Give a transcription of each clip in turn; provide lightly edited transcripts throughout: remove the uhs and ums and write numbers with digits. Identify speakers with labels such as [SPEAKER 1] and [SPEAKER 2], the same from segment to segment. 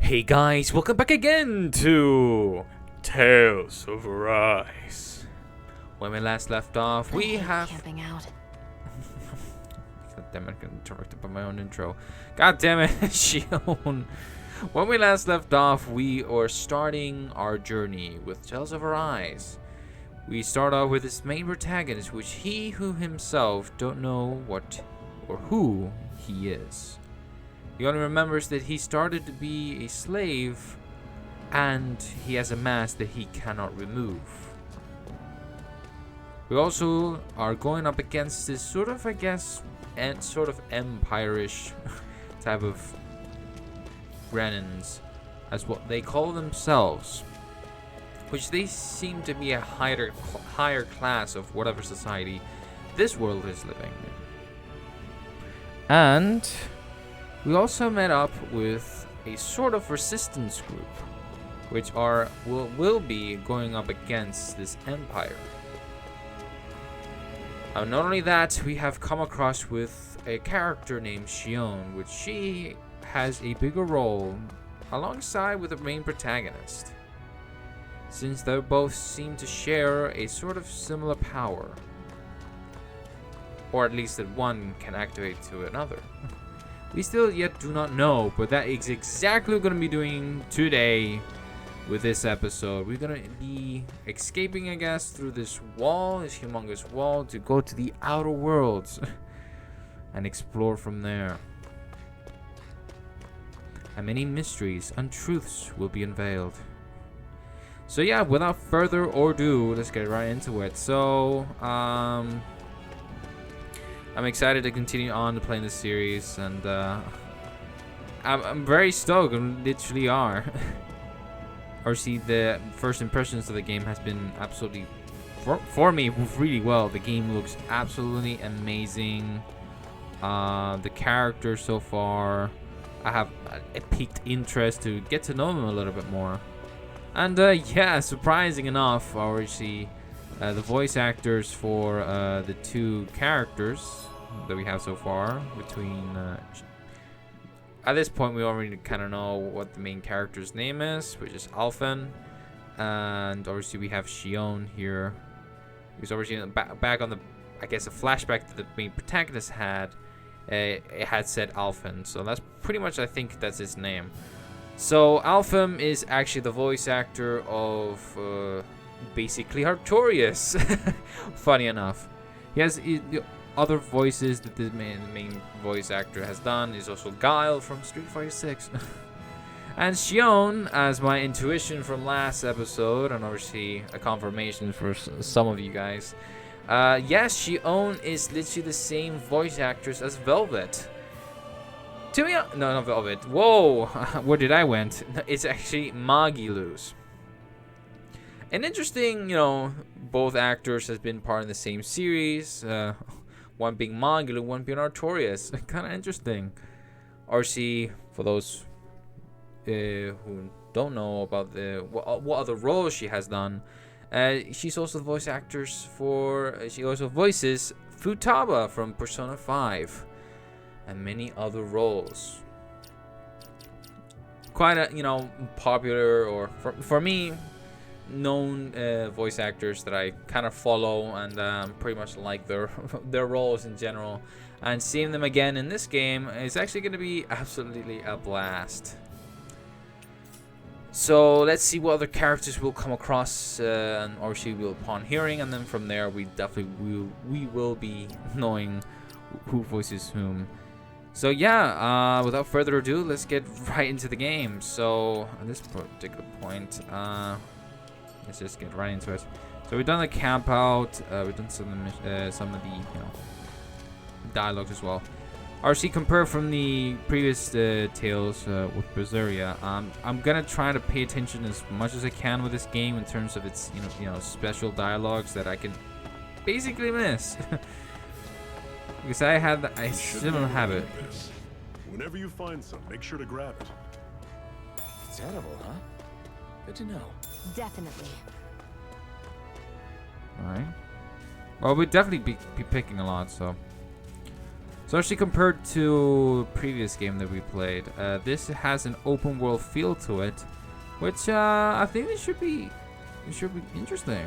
[SPEAKER 1] Hey guys, welcome back again to Tales of Arise. When we last left off, we have
[SPEAKER 2] camping out.
[SPEAKER 1] God damn it, I got interrupted by my own intro. God damn it, Shion. When we last left off, we are starting our journey with Tales of Arise. We start off with his main protagonist, which he who himself don't know what or who he is. He only remembers that he started to be a slave and he has a mask that he cannot remove. We also are going up against this sort of, I guess, sort of empire-ish type of Renans, as what they call themselves, which they seem to be a higher class of whatever society this world is living in. And we also met up with a sort of resistance group, which will be going up against this empire. Not only that, we have come across with a character named Shion, which she has a bigger role alongside with the main protagonist, since they both seem to share a sort of similar power, or at least that one can activate to another. We still yet do not know, but that is exactly what we're going to be doing today with this episode. We're going to be escaping, I guess, through this wall, this humongous wall, to go to the outer worlds and explore from there. And many mysteries, untruths will be unveiled. So yeah, without further ado, let's get right into it. So, I'm excited to continue on to playing this series, and I'm very stoked. I literally are. Obviously, the first impressions of the game has been absolutely, for me, really well. The game looks absolutely amazing. The characters so far, I have a piqued interest to get to know them a little bit more. And yeah, surprising enough, obviously, the voice actors for the two characters that we have so far, between at this point we already kind of know what the main character's name is, which is Alphen, and obviously we have Shion here, who's obviously back on the, I guess, a flashback that the main protagonist had. It had said Alphen, so that's pretty much, I think that's his name. So Alphen is actually the voice actor of basically Artorias. Funny enough, he has the other voices that the main voice actor has done. Is also Guile from Street Fighter 6. And Shion, as my intuition from last episode, and obviously a confirmation for some of you guys. Yes, Shion is literally the same voice actress as Velvet. No, not Velvet. Whoa, where did I went? It's actually Magiluz. And interesting, both actors has been part of the same series. One being Magilu, one being Artorias. Kind of interesting. RC, for those who don't know about what other roles she has done, she's also the voice actress for. She also voices Futaba from Persona 5, and many other roles. Quite a popular, or for me, known voice actors that I kind of follow and pretty much like their roles in general, and seeing them again in this game is actually going to be absolutely a blast. So let's see what other characters we'll come across, and obviously we'll upon hearing, and then from there we definitely will be knowing who voices whom. So yeah, without further ado, let's get right into the game. So at this particular point, let's just get right into it. So we've done the camp out. We've done some of the dialogues as well. RC, compared from the previous tales with Berseria, I'm gonna try to pay attention as much as I can with this game in terms of its special dialogues that I can basically miss. Because I still don't have it.
[SPEAKER 3] Whenever you find some, make sure to grab it.
[SPEAKER 4] It's edible, huh? Good to know.
[SPEAKER 2] Definitely.
[SPEAKER 1] Alright. Well, we'd definitely be picking a lot, so. So actually, compared to previous game that we played, this has an open world feel to it, which I think it should be interesting.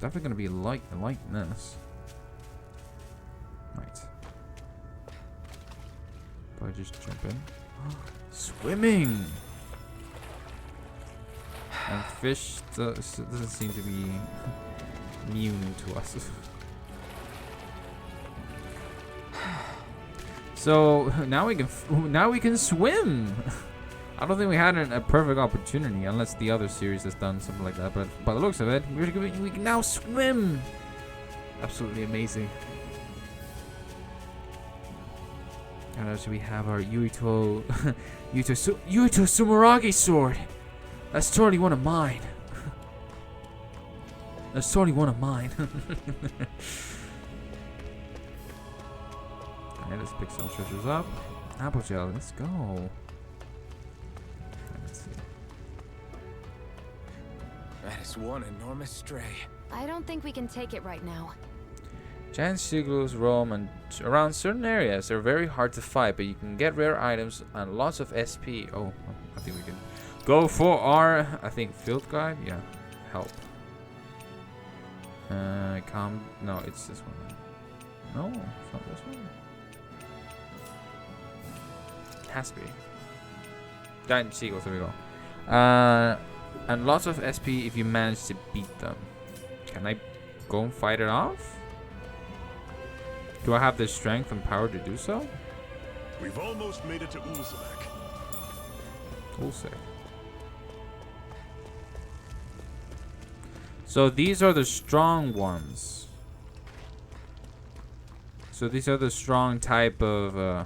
[SPEAKER 1] Definitely gonna be like this. Right. Do I just jump in? Swimming. And fish doesn't seem to be immune to us. So now we can swim. I don't think we had a perfect opportunity unless the other series has done something like that. But by the looks of it, we can now swim. Absolutely amazing. And also we have our Yuito Sumeragi sword. That's totally one of mine. That's totally one of mine. Alright, let's pick some treasures up. Apple gel, let's go. Let's see.
[SPEAKER 4] That is one enormous stray.
[SPEAKER 2] I don't think we can take it right now.
[SPEAKER 1] Giant seagulls roam around certain areas. They're very hard to fight, but you can get rare items and lots of SP. Oh, I think we can go for our, field guide. Yeah, help. No, it's this one. No, it's not this one. It has to be. Giant seagulls, there we go. And lots of SP if you manage to beat them. Can I go and fight it off? Do I have the strength and power to do so?
[SPEAKER 3] We've almost made it to Ulzak.
[SPEAKER 1] Ulzak. So these are the strong ones. So these are the strong type of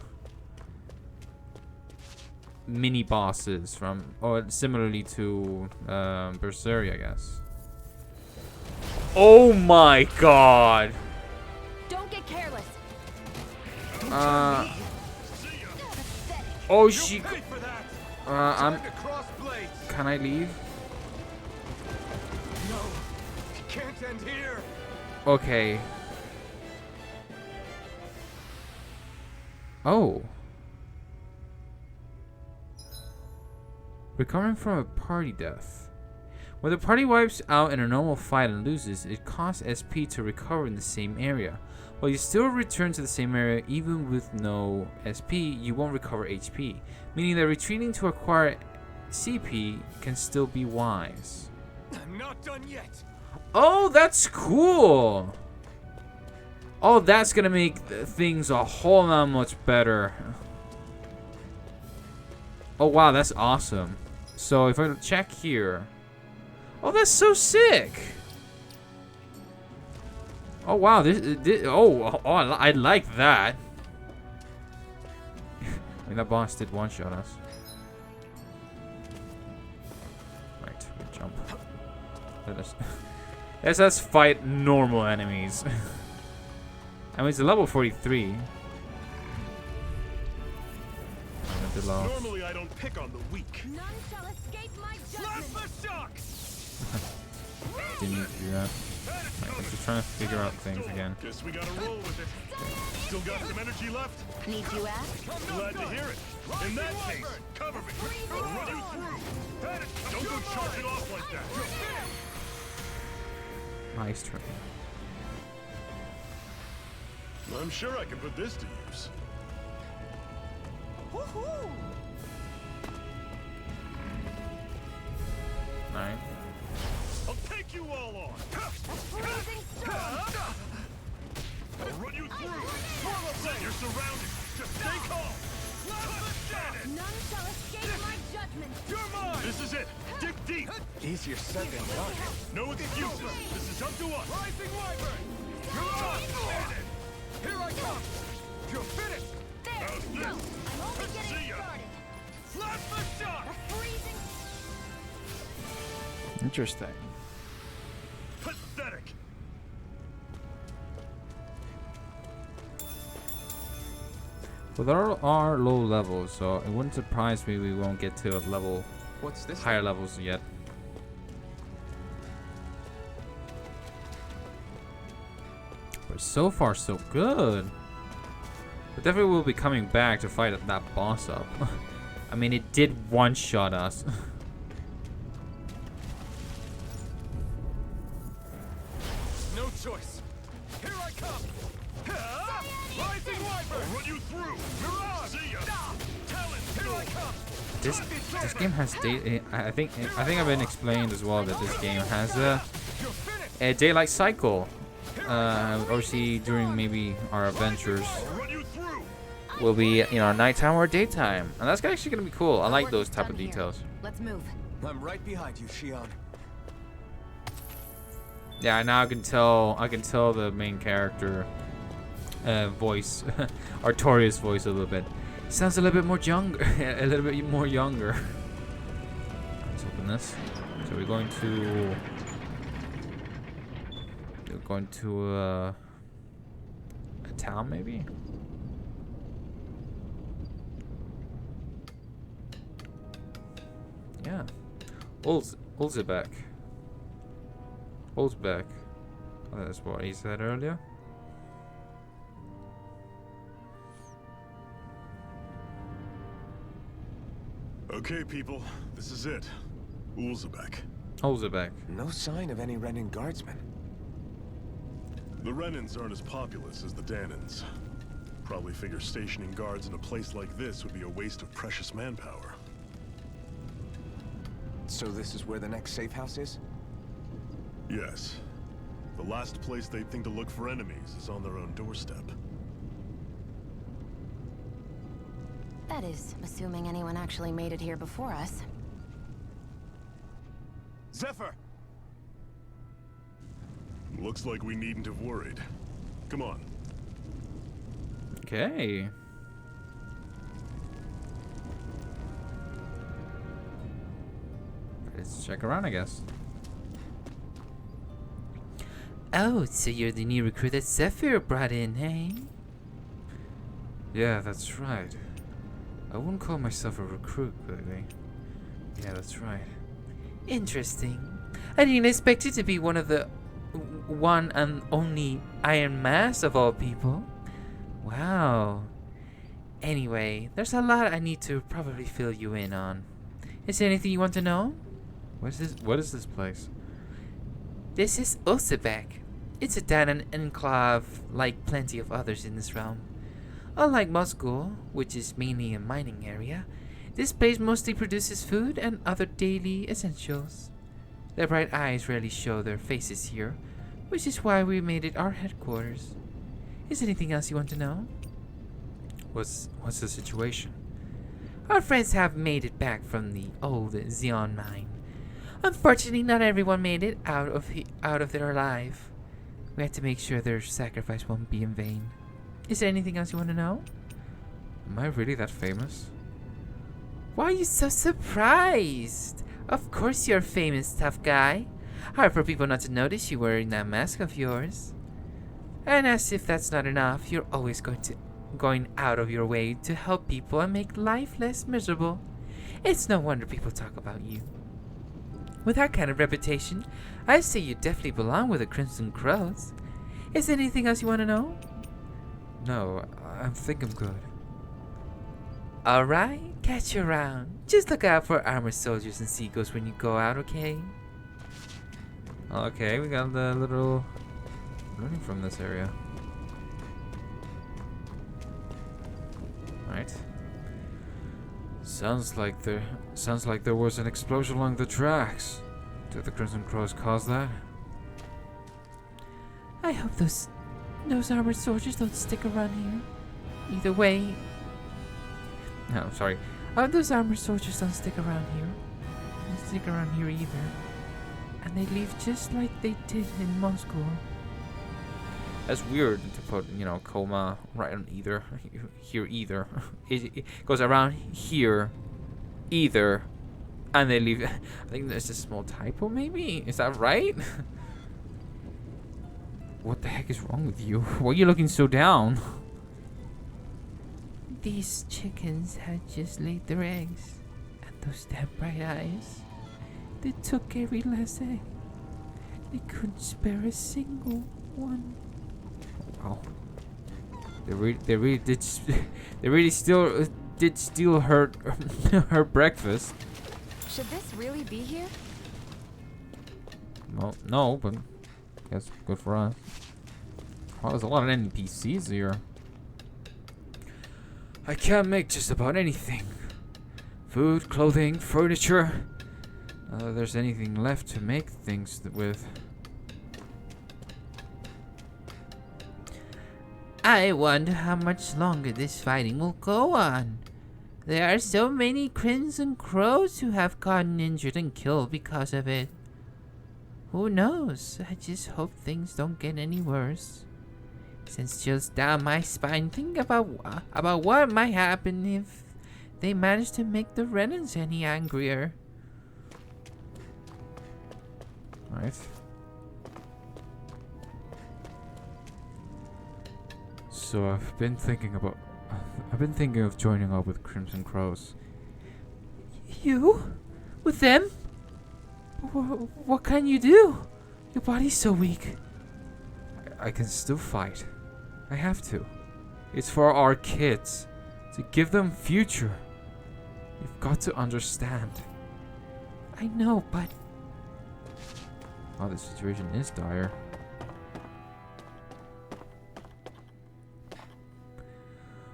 [SPEAKER 1] mini bosses from, or similarly to Berseria, I guess. Oh my god!
[SPEAKER 2] Don't get careless.
[SPEAKER 1] Oh, she. Can I leave?
[SPEAKER 4] No, it can't end here.
[SPEAKER 1] Okay. Oh. Recovering from a party death. When the party wipes out in a normal fight and loses, it costs SP to recover in the same area. While you still return to the same area even with no SP, you won't recover HP, meaning that retreating to acquire CP can still be wise.
[SPEAKER 4] I'm not done yet.
[SPEAKER 1] Oh, that's cool! Oh, that's gonna make things a whole lot much better. Oh wow, that's awesome. So if I check here, oh, that's so sick. Oh wow, this I like that. I mean, that boss did one-shot us. Right, we jump. Let's fight normal enemies. I mean, it's a level 43.
[SPEAKER 3] Normally I don't pick on the weak.
[SPEAKER 2] None shall escape my judgment.
[SPEAKER 1] Didn't need to do that. Right, I'm just trying to figure out things again.
[SPEAKER 3] Guess we gotta roll with it. Still got some energy left?
[SPEAKER 2] Need you ask?
[SPEAKER 3] Glad to hear it. In that case, cover me. I'll run you through. Don't go charging off like that.
[SPEAKER 1] Nice try.
[SPEAKER 3] I'm sure I can put this to use.
[SPEAKER 1] Alright.
[SPEAKER 3] I'll take you all on. I'll run you through. You're surrounded. Just stay calm.
[SPEAKER 2] None shall escape my judgment.
[SPEAKER 3] You're mine. This is it. Dig deep.
[SPEAKER 4] Easier said than done.
[SPEAKER 3] No excuses. This is up to us.
[SPEAKER 4] Rising Wyvern! You're on! Here I come! You're finished!
[SPEAKER 3] How's this?
[SPEAKER 2] I'm only getting
[SPEAKER 3] See ya.
[SPEAKER 2] started.
[SPEAKER 3] Plasma shock.
[SPEAKER 2] The freezing.
[SPEAKER 1] Interesting.
[SPEAKER 3] Pathetic.
[SPEAKER 1] Well, there are low levels, so it wouldn't surprise me we won't get to a level,
[SPEAKER 4] What's this?
[SPEAKER 1] higher levels yet. so far so good. But definitely will be coming back to fight that boss up. I mean, it did one-shot us.
[SPEAKER 4] No choice. Here I come. Rising Wyvern.
[SPEAKER 3] I'll run you through.
[SPEAKER 4] Mirage.
[SPEAKER 3] See ya.
[SPEAKER 4] Talon. Here I come.
[SPEAKER 1] This game has I think I've been explained as well that this game has a daylight cycle. Obviously during maybe our adventures
[SPEAKER 3] I'll run you through.
[SPEAKER 1] will be nighttime or daytime, and that's actually gonna be cool. I like those type of details.
[SPEAKER 2] Let's move.
[SPEAKER 4] I'm right behind you, Shion.
[SPEAKER 1] Yeah, now I can tell the main character voice, Artorias' voice a little bit. Sounds a little bit more younger, a little bit more younger. Let's open this. So we're going to a town maybe. Yeah, Ulzebek. Ulzbek. Oh, that's what he said earlier.
[SPEAKER 3] Okay, people, this is it. Ulzebek.
[SPEAKER 1] Ulzebek.
[SPEAKER 4] No sign of any Renin guardsmen.
[SPEAKER 3] The Renins aren't as populous as the Danins. Probably figure stationing guards in a place like this would be a waste of precious manpower.
[SPEAKER 4] So this is where the next safe house is?
[SPEAKER 3] Yes. The last place they'd think to look for enemies is on their own doorstep.
[SPEAKER 2] That is, assuming anyone actually made it here before us.
[SPEAKER 4] Zephyr!
[SPEAKER 3] Looks like we needn't have worried. Come on.
[SPEAKER 1] Okay. Let's check around, I guess. Oh, so you're the new recruit that Zephyr brought in, hey? Yeah, that's right. I wouldn't call myself a recruit, really. Yeah, that's right. Interesting. I didn't expect you to be one of the one and only Iron Mask of all people. Wow. Anyway, there's a lot I need to probably fill you in on. Is there anything you want to know? What is this place? This is Ulzebek. It's a Danan enclave like plenty of others in this realm. Unlike Moscow, which is mainly a mining area, this place mostly produces food and other daily essentials. Their bright eyes rarely show their faces here, which is why we made it our headquarters. Is there anything else you want to know? What's the situation? Our friends have made it back from the old Xeon mine. Unfortunately, not everyone made it out of there alive. We had to make sure their sacrifice won't be in vain. Is there anything else you want to know? Am I really that famous? Why are you so surprised? Of course you're famous, tough guy. Hard for people not to notice you wearing that mask of yours. And as if that's not enough, you're always going out of your way to help people and make life less miserable. It's no wonder people talk about you. With that kind of reputation, I'd say you definitely belong with the Crimson Crows. Is there anything else you want to know? No, I think I'm good. Alright, catch you around. Just look out for armored soldiers and seagulls when you go out, okay? Okay, we got the little learning from this area. Right. Sounds like there was an explosion along the tracks. Did the Crimson Crows cause that? I hope those armored soldiers don't stick around here. Either way. No, sorry. I hope those armored soldiers don't stick around here. They don't stick around here either. And they leave just like they did in Moscow. That's weird to put, coma right on either. Here either. It goes around here either. And they leave. I think there's a small typo maybe? Is that right? What the heck is wrong with you? Why are you looking so down? These chickens had just laid their eggs. And those damn bright eyes. They took every last egg. They couldn't spare a single one. Oh. They really did. They really still did steal her her breakfast.
[SPEAKER 2] Should this really be here?
[SPEAKER 1] Well, no, but I guess good for us. Oh, there's a lot of NPCs here. I can't make just about anything. Food, clothing, furniture. There's anything left to make things with. I wonder how much longer this fighting will go on. There are so many Crimson Crows who have gotten injured and killed because of it. Who knows? I just hope things don't get any worse. Sends chills down my spine thinking about what might happen if they manage to make the Renans any angrier. Right. So I've been thinking of joining up with Crimson Crows. You? With them? What can you do? Your body's so weak. I can still fight. I have to. It's for our kids. To give them future. You've got to understand. I know, but... Oh, the situation is dire.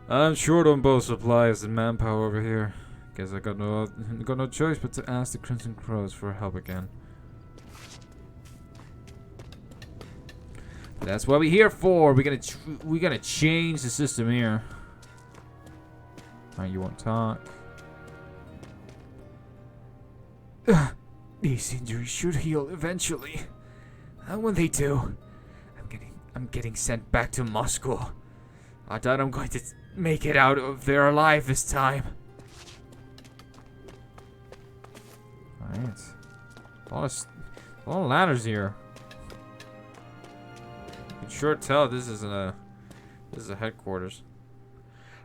[SPEAKER 1] I'm short on both supplies and manpower over here. Guess I got no choice but to ask the Crimson Crows for help again. That's what we're here for. We're gonna change the system here. Alright, you won't talk. These injuries should heal eventually. And when they do, I'm getting sent back to Moscow. I doubt I'm going to make it out of there alive this time. Alright. A lot of ladders here. You can sure tell this is a headquarters.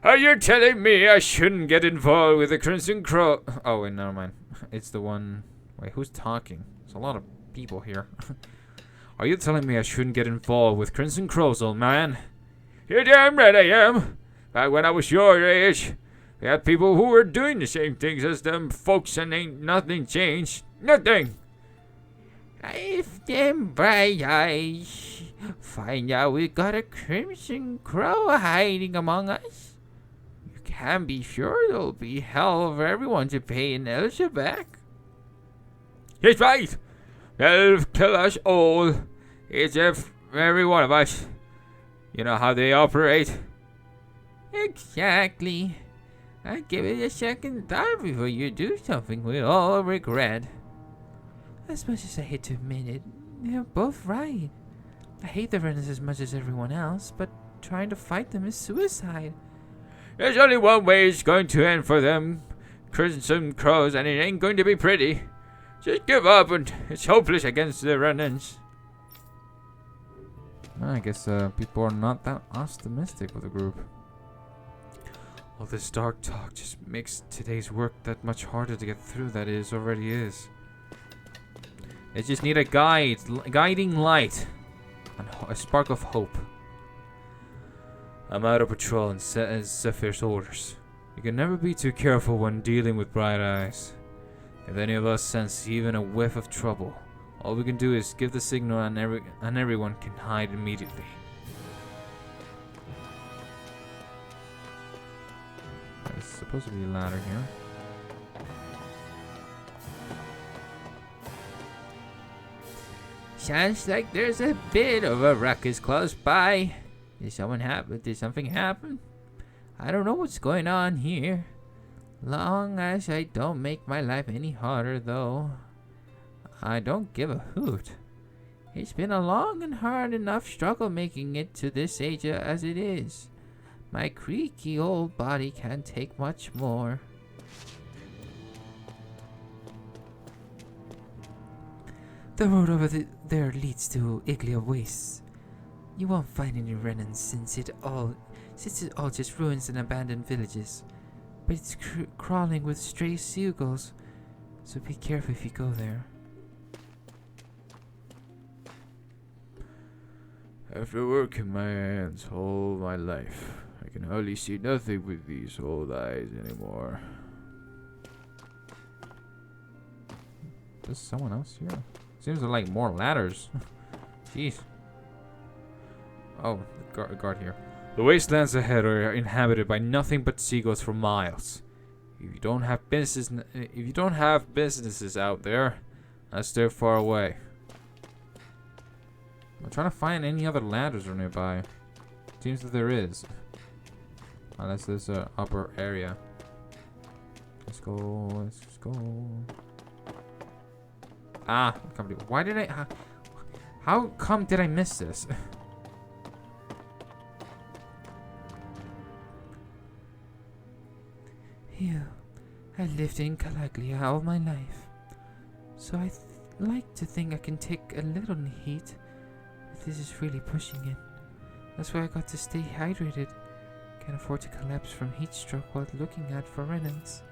[SPEAKER 1] Are you telling me I shouldn't get involved with the Crimson Crow? Oh wait, never mind. It's the one. Wait, who's talking? There's a lot of people here. Are you telling me I shouldn't get involved with Crimson Crows, old man? You're damn right I am. Back when I was your age, we had people who were doing the same things as them folks, and ain't nothing changed. Nothing. If them bright eyes find out we got a Crimson Crow hiding among us, you can be sure there'll be hell for everyone to pay an Elsa back. He's right. They'll kill us all. It's every one of us. You know how they operate. Exactly. I'd give it a second thought before you do something we all regret. As much as I hate to admit it, they're both right. I hate the Renans as much as everyone else, but trying to fight them is suicide. There's only one way it's going to end for them Crimson Crows, and it ain't going to be pretty. Just give up, and it's hopeless against the Renans. I guess people are not that optimistic with the group. All this dark talk just makes today's work that much harder to get through than it already is. They just need a guiding light, and a spark of hope. I'm out of patrol and Zephyr's orders. You can never be too careful when dealing with bright eyes. If any of us sense even a whiff of trouble, all we can do is give the signal, and everyone can hide immediately. There's supposed to be a ladder here. Sounds like there's a bit of a ruckus close by. Did something happen? I don't know what's going on here. Long as I don't make my life any harder, though. I don't give a hoot. It's been a long and hard enough struggle making it to this age as it is. My creaky old body can't take much more. The road over there leads to Iglia Wastes. You won't find any Renans since it all just ruins and abandoned villages. But it's crawling with stray seagulls, so be careful if you go there. After working my hands all my life, I can hardly see nothing with these old eyes anymore. There's someone else here. Seems like more ladders. Jeez. Oh, the guard here. The wastelands ahead are inhabited by nothing but seagulls for miles. If you don't have businesses out there, stay far away. I'm trying to find any other ladders are nearby. Seems that there is. Unless there's an upper area. Let's go. Let's go. Ah, I can't believe. Why did I? How come did I miss this? Here, I lived in Calaglia all my life, so I like to think I can take a little heat. But this is really pushing it. That's why I got to stay hydrated. Can't afford to collapse from heat stroke while looking at for remnants.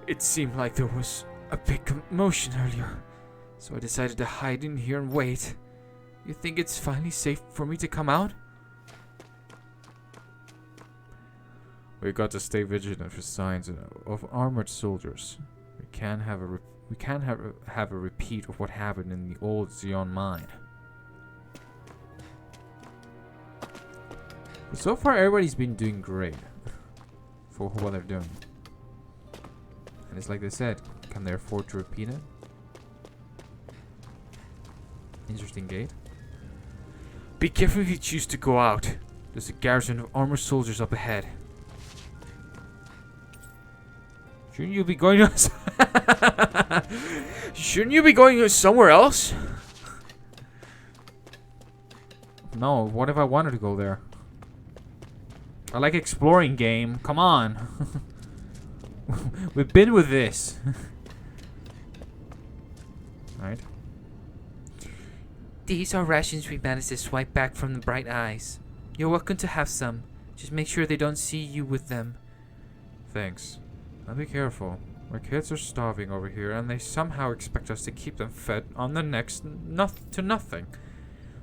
[SPEAKER 1] It seemed like there was a big commotion earlier, so I decided to hide in here and wait. You think it's finally safe for me to come out? We got to stay vigilant for signs of armored soldiers. We can't have a repeat of what happened in the old Zion mine. But so far, everybody's been doing great for what they're doing. And it's like they said, can they afford to repeat it? Interesting gate. Be careful if you choose to go out. There's a garrison of armored soldiers up ahead. Shouldn't you be going to Shouldn't you be going somewhere else? No, what if I wanted to go there? I like exploring game. Come on. We've been with this. Alright. These are rations we managed to swipe back from the Bright Eyes. You're welcome to have some. Just make sure they don't see you with them. Thanks. Now be careful. Our kids are starving over here, and they somehow expect us to keep them fed on the next to nothing.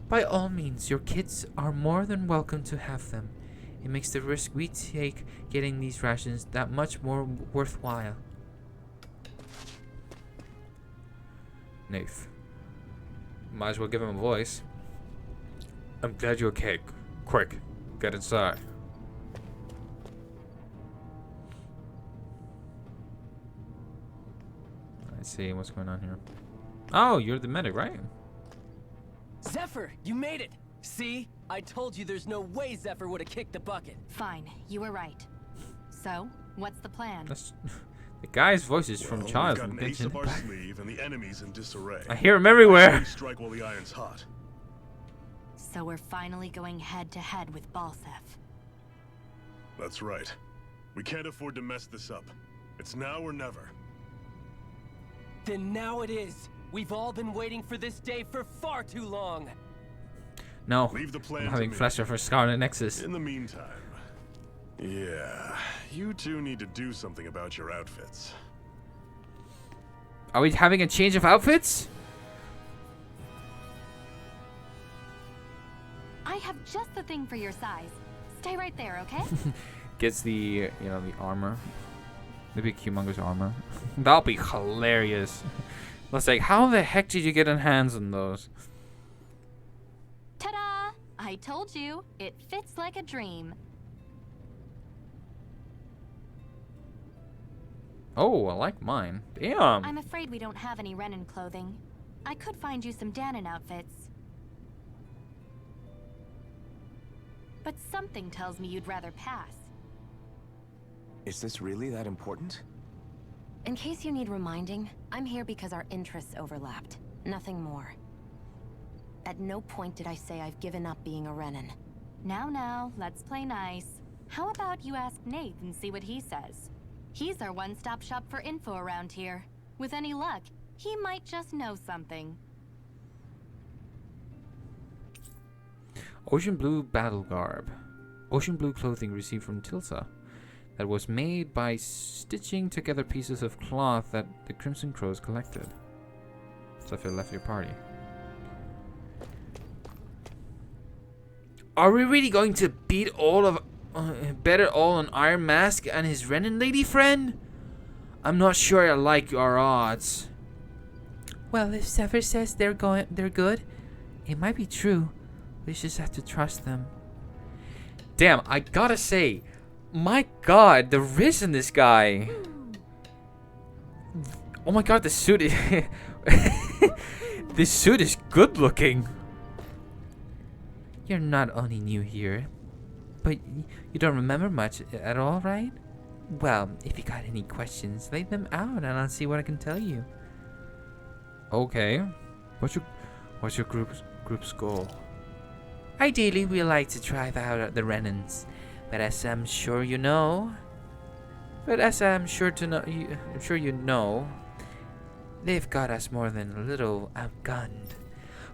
[SPEAKER 1] By all means, your kids are more than welcome to have them. It makes the risk we take getting these rations that much more worthwhile. Nath. Might as well give him a voice. I'm glad you're okay. Quick, get inside. Let's see what's going on here. Oh, you're the medic, right?
[SPEAKER 5] Zephyr, you made it! See? I told you there's no way Zephyr would have kicked the bucket.
[SPEAKER 2] Fine, you were right. So, what's the plan?
[SPEAKER 1] That's the guy's voice is from Child.
[SPEAKER 3] We've got an ace up our sleeve, and the enemy's in disarray.
[SPEAKER 1] I hear him everywhere.
[SPEAKER 3] We strike while the iron's hot.
[SPEAKER 2] So we're finally going head to head with Balsef.
[SPEAKER 3] That's right. We can't afford to mess this up. It's now or never.
[SPEAKER 5] Then now it is. We've all been waiting for this day for far too long.
[SPEAKER 1] No,
[SPEAKER 3] Leave the plan
[SPEAKER 1] I'm
[SPEAKER 3] to
[SPEAKER 1] having
[SPEAKER 3] me.
[SPEAKER 1] Flasher for Scarlet Nexus.
[SPEAKER 3] In the meantime, yeah, you two need to do something about your outfits.
[SPEAKER 1] Are we having a change of outfits?
[SPEAKER 2] I have just the thing for your size. Stay right there, okay?
[SPEAKER 1] Gets the, the armor. The big humongous armor. That'll be hilarious. Let's say, how the heck did you get your hands on those?
[SPEAKER 2] Ta-da! I told you, it fits like a dream.
[SPEAKER 1] Oh, I like mine. Damn.
[SPEAKER 2] I'm afraid we don't have any Renin clothing. I could find you some Danon outfits. But something tells me you'd rather pass.
[SPEAKER 6] Is this really that important?
[SPEAKER 2] In case you need reminding, I'm here because our interests overlapped. Nothing more. At no point did I say I've given up being a Renin. Now, let's play nice. How about you ask Nate and see what he says? He's our one-stop shop for info around here. With any luck, he might just know something.
[SPEAKER 1] Ocean blue battle garb. Ocean blue clothing received from Tilsa. That was made by stitching together pieces of cloth that the Crimson Crows collected. Zephyr left your party. Are we really going to bet it all on Iron Mask and his Renin lady friend? I'm not sure I like our odds.
[SPEAKER 7] Well, if Zephyr says they're good, it might be true. We just have to trust them.
[SPEAKER 1] Damn, I gotta say, my god, the riz in this guy. Oh my god, the suit is this suit is good looking.
[SPEAKER 7] You're not only new here, but you don't remember much at all, right? Well, if you got any questions, lay them out and I'll see what I can tell you.
[SPEAKER 1] Okay. What's your group's goal?
[SPEAKER 7] Ideally, we like to drive out the Renans, but as I'm sure you know, they've got us more than a little outgunned.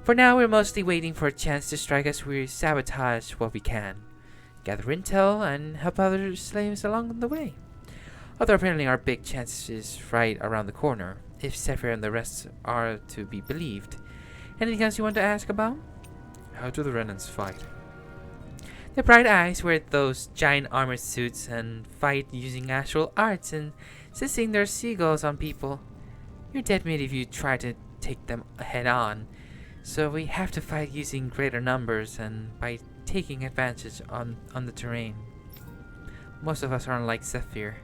[SPEAKER 7] For now, we're mostly waiting for a chance to strike as we sabotage what we can, gather intel, and help other slaves along the way. Although apparently our big chance is right around the corner, if Zephyr and the rest are to be believed. Anything else you want to ask about?
[SPEAKER 1] How do the Renans fight?
[SPEAKER 7] The Bright Eyes wear those giant armored suits and fight using actual arts and insisting their seagulls on people. You're dead meat if you try to take them head on, so we have to fight using greater numbers and by taking advantage on the terrain. Most of us aren't like Zephyr.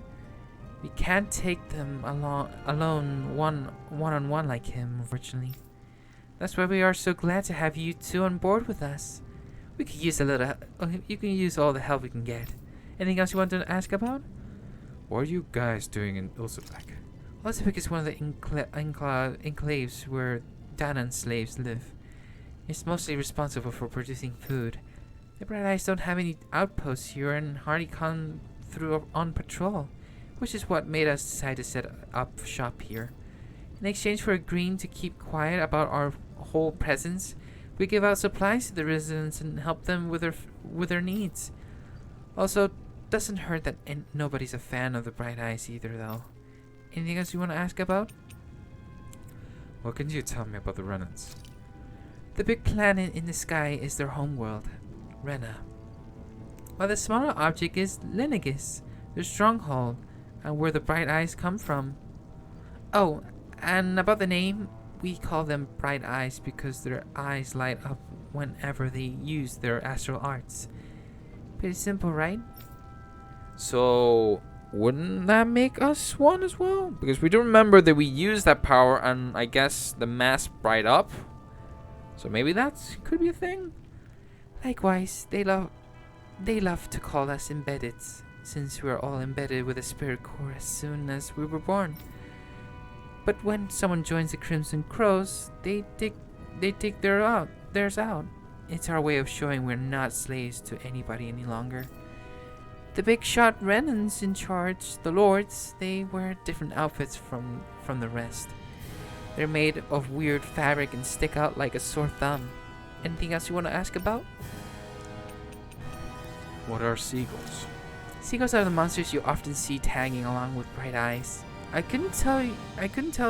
[SPEAKER 7] We can't take them alone one-on-one like him, unfortunately. That's why we are so glad to have you two on board with us. We could use you can use all the help we can get. Anything else you want to ask about?
[SPEAKER 1] What are you guys doing in Ulzebek?
[SPEAKER 7] Ulzebek is one of the enclaves where Danan slaves live. It's mostly responsible for producing food. The Bright Eyes don't have any outposts here and hardly come through on patrol, which is what made us decide to set up shop here. In exchange for agreeing to keep quiet about our whole presence, we give out supplies to the residents and help them with their needs. Also, doesn't hurt that nobody's a fan of the Bright Eyes either, though. Anything else you want to ask about?
[SPEAKER 1] What can you tell me about the Renans?
[SPEAKER 7] The big planet in the sky is their homeworld, Rena. While the smaller object is Lenegis, their stronghold, and where the Bright Eyes come from. Oh, and about the name, we call them Bright Eyes because their eyes light up whenever they use their astral arts. Pretty simple, right?
[SPEAKER 1] So, wouldn't that make us one as well? Because we do remember that we used that power and I guess the mask bright up. So maybe that could be a thing?
[SPEAKER 7] Likewise, they love to call us embedded, since we are all embedded with a spirit core as soon as we were born. But when someone joins the Crimson Crows, they take theirs out. It's our way of showing we're not slaves to anybody any longer. The big shot Renans in charge, the Lords, they wear different outfits from the rest. They're made of weird fabric and stick out like a sore thumb. Anything else you want to ask about?
[SPEAKER 1] What are seagulls?
[SPEAKER 7] Seagulls are the monsters you often see tagging along with Bright Eyes. I couldn't tell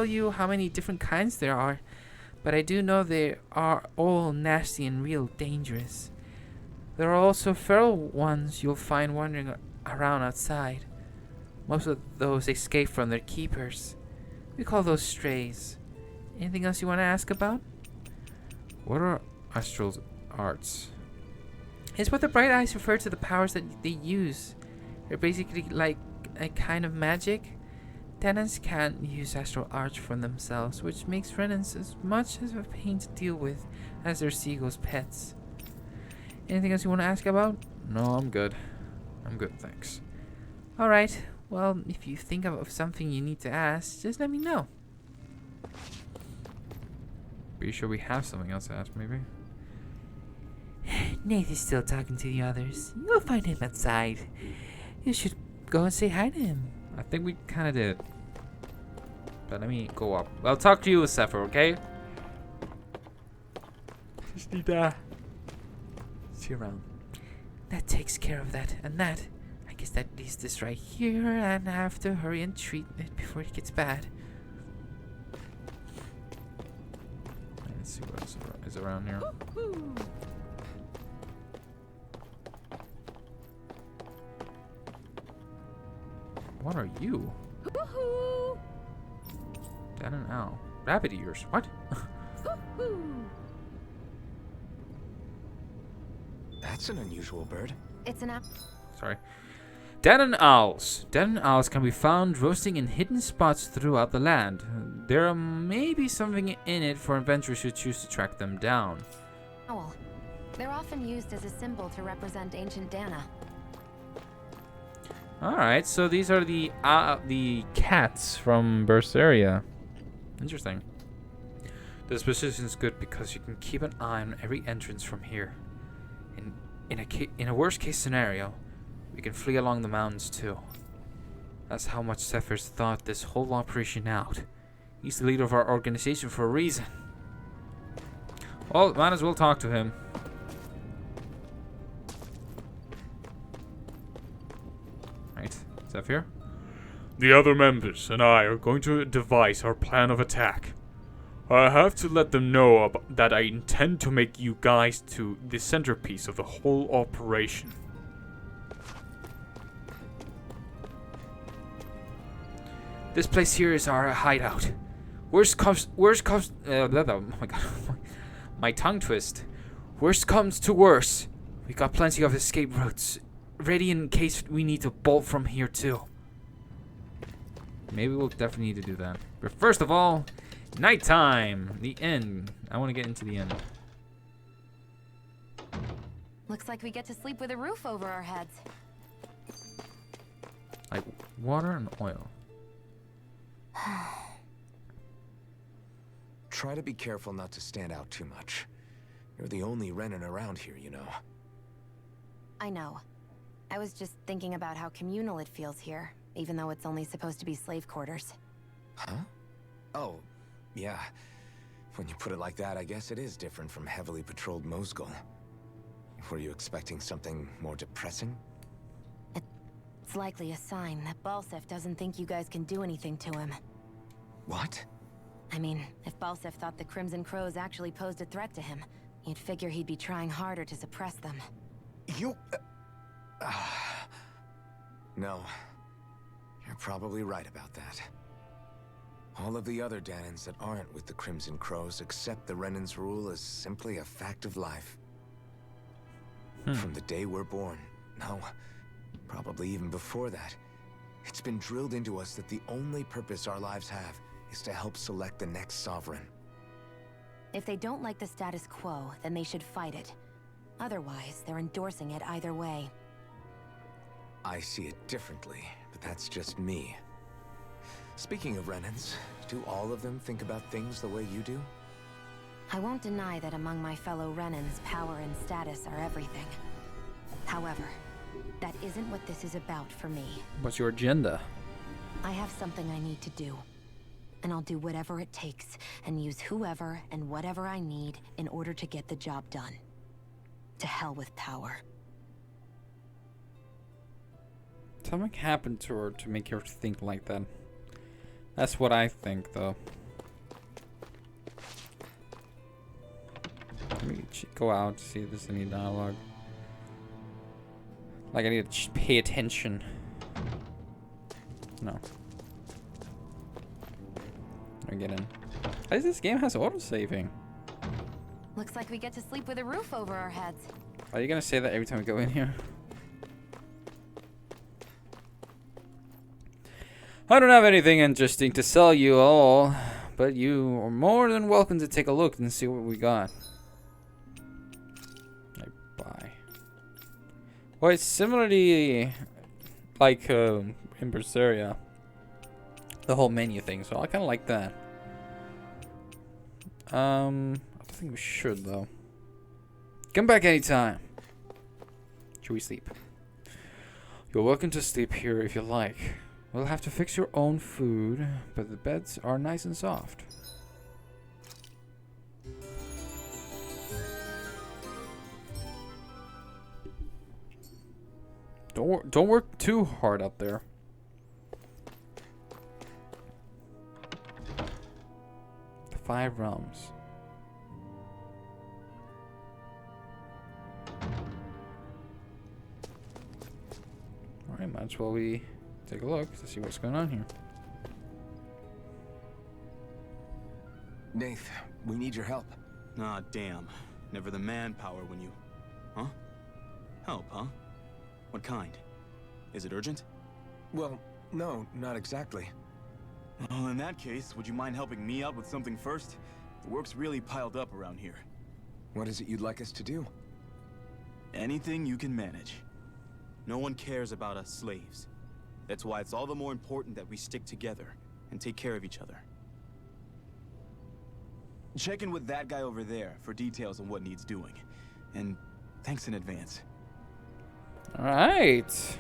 [SPEAKER 7] you how many different kinds there are, but I do know they are all nasty and real dangerous. There are also feral ones you'll find wandering around outside. Most of those escape from their keepers. We call those strays. Anything else you want to ask about?
[SPEAKER 1] What are astral arts?
[SPEAKER 7] It's what the Bright Eyes refer to the powers that they use. They're basically like a kind of magic. Tenants can't use astral arts for themselves, which makes Renans as much as a pain to deal with as their seagulls' pets. Anything else you want to ask about?
[SPEAKER 1] No, I'm good. I'm good, thanks.
[SPEAKER 7] Alright, well, if you think of something you need to ask, just let me know.
[SPEAKER 1] Are you sure we have something else to ask, maybe?
[SPEAKER 7] Nate is still talking to the others. You'll find him outside. You should go and say hi to him.
[SPEAKER 1] I think we kind of did. But let me go up. I'll talk to you, Zephyr, okay?
[SPEAKER 7] Just need to see you around. That takes care of that and that. I guess that leaves this right here, and I have to hurry and treat it before it gets bad.
[SPEAKER 1] Let's see what else is around here. What are you? Dan and owl. Rabbit ears. What?
[SPEAKER 6] That's an unusual bird.
[SPEAKER 2] It's an app.
[SPEAKER 1] Sorry. Dan and owls. Dan and owls can be found roasting in hidden spots throughout the land. There may be something in it for adventurers who choose to track them down.
[SPEAKER 2] Owl. They're often used as a symbol to represent ancient Dana.
[SPEAKER 1] Alright, so these are the cats from Berseria. Interesting. This position is good because you can keep an eye on every entrance from here. In a worst case scenario, we can flee along the mountains too. That's how much Zephyr's thought this whole operation out. He's the leader of our organization for a reason. Well, might as well talk to him. Right, Zephyr?
[SPEAKER 8] The other members and I are going to devise our plan of attack. I have to let them know that I intend to make you guys to the centerpiece of the whole operation.
[SPEAKER 1] This place here is our hideout. Worst comes, oh my god, my tongue twist. Worst comes to worst. We got plenty of escape routes ready in case we need to bolt from here too. Maybe we'll definitely need to do that. But first of all, nighttime. The inn. I want to get into the inn.
[SPEAKER 2] Looks like we get to sleep with a roof over our heads.
[SPEAKER 1] Like water and oil.
[SPEAKER 6] Try to be careful not to stand out too much. You're the only Renin around here, you know.
[SPEAKER 2] I know. I was just thinking about how communal it feels here, even though it's only supposed to be slave quarters.
[SPEAKER 6] Huh? Oh, yeah. When you put it like that, I guess it is different from heavily patrolled Mosgul. Were you expecting something more depressing?
[SPEAKER 2] It's likely a sign that Balsef doesn't think you guys can do anything to him.
[SPEAKER 6] What?
[SPEAKER 2] I mean, if Balsef thought the Crimson Crows actually posed a threat to him, you'd figure he'd be trying harder to suppress them.
[SPEAKER 6] You... No. You're probably right about that. All of the other Danans that aren't with the Crimson Crows accept the Renin's rule as simply a fact of life. From the day we're born. No, probably even before that. It's been drilled into us that the only purpose our lives have is to help select the next sovereign.
[SPEAKER 2] If they don't like the status quo, then they should fight it. Otherwise, they're endorsing it either way.
[SPEAKER 6] I see it differently, but that's just me. Speaking of Renins, do all of them think about things the way you do?
[SPEAKER 2] I won't deny that among my fellow Renins, power and status are everything. However, that isn't what this is about for me.
[SPEAKER 1] What's your agenda?
[SPEAKER 2] I have something I need to do. And I'll do whatever it takes, and use whoever and whatever I need in order to get the job done. To hell with power.
[SPEAKER 1] Something happened to her to make her think like that. That's what I think, though. Let me go out to see if there's any dialogue. Like, I need to pay attention. No. Let me get in. Why does this game has autosaving?
[SPEAKER 2] Looks like we get to sleep with a roof over our heads.
[SPEAKER 1] Are you gonna say that every time we go in here? I don't have anything interesting to sell you all, but you are more than welcome to take a look and see what we got. I buy. Well, it's similarly like in Berseria, the whole menu thing, so I kind of like that. I don't think we should, though. Come back anytime. Should we sleep? You're welcome to sleep here if you like. We'll have to fix your own food, but the beds are nice and soft. Don't work too hard out there. The 5 realms. Alright, might as well we take a look to see what's going on here.
[SPEAKER 6] Nath, we need your help.
[SPEAKER 9] Ah, damn. Never the manpower when you... Huh? Help, huh? What kind? Is it urgent?
[SPEAKER 6] Well, no, not exactly.
[SPEAKER 9] Well, in that case, would you mind helping me out with something first? The work's really piled up around here.
[SPEAKER 6] What is it you'd like us to do?
[SPEAKER 9] Anything you can manage. No one cares about us slaves. That's why it's all the more important that we stick together and take care of each other. Check in with that guy over there for details on what needs doing. And thanks in advance.
[SPEAKER 1] Alright.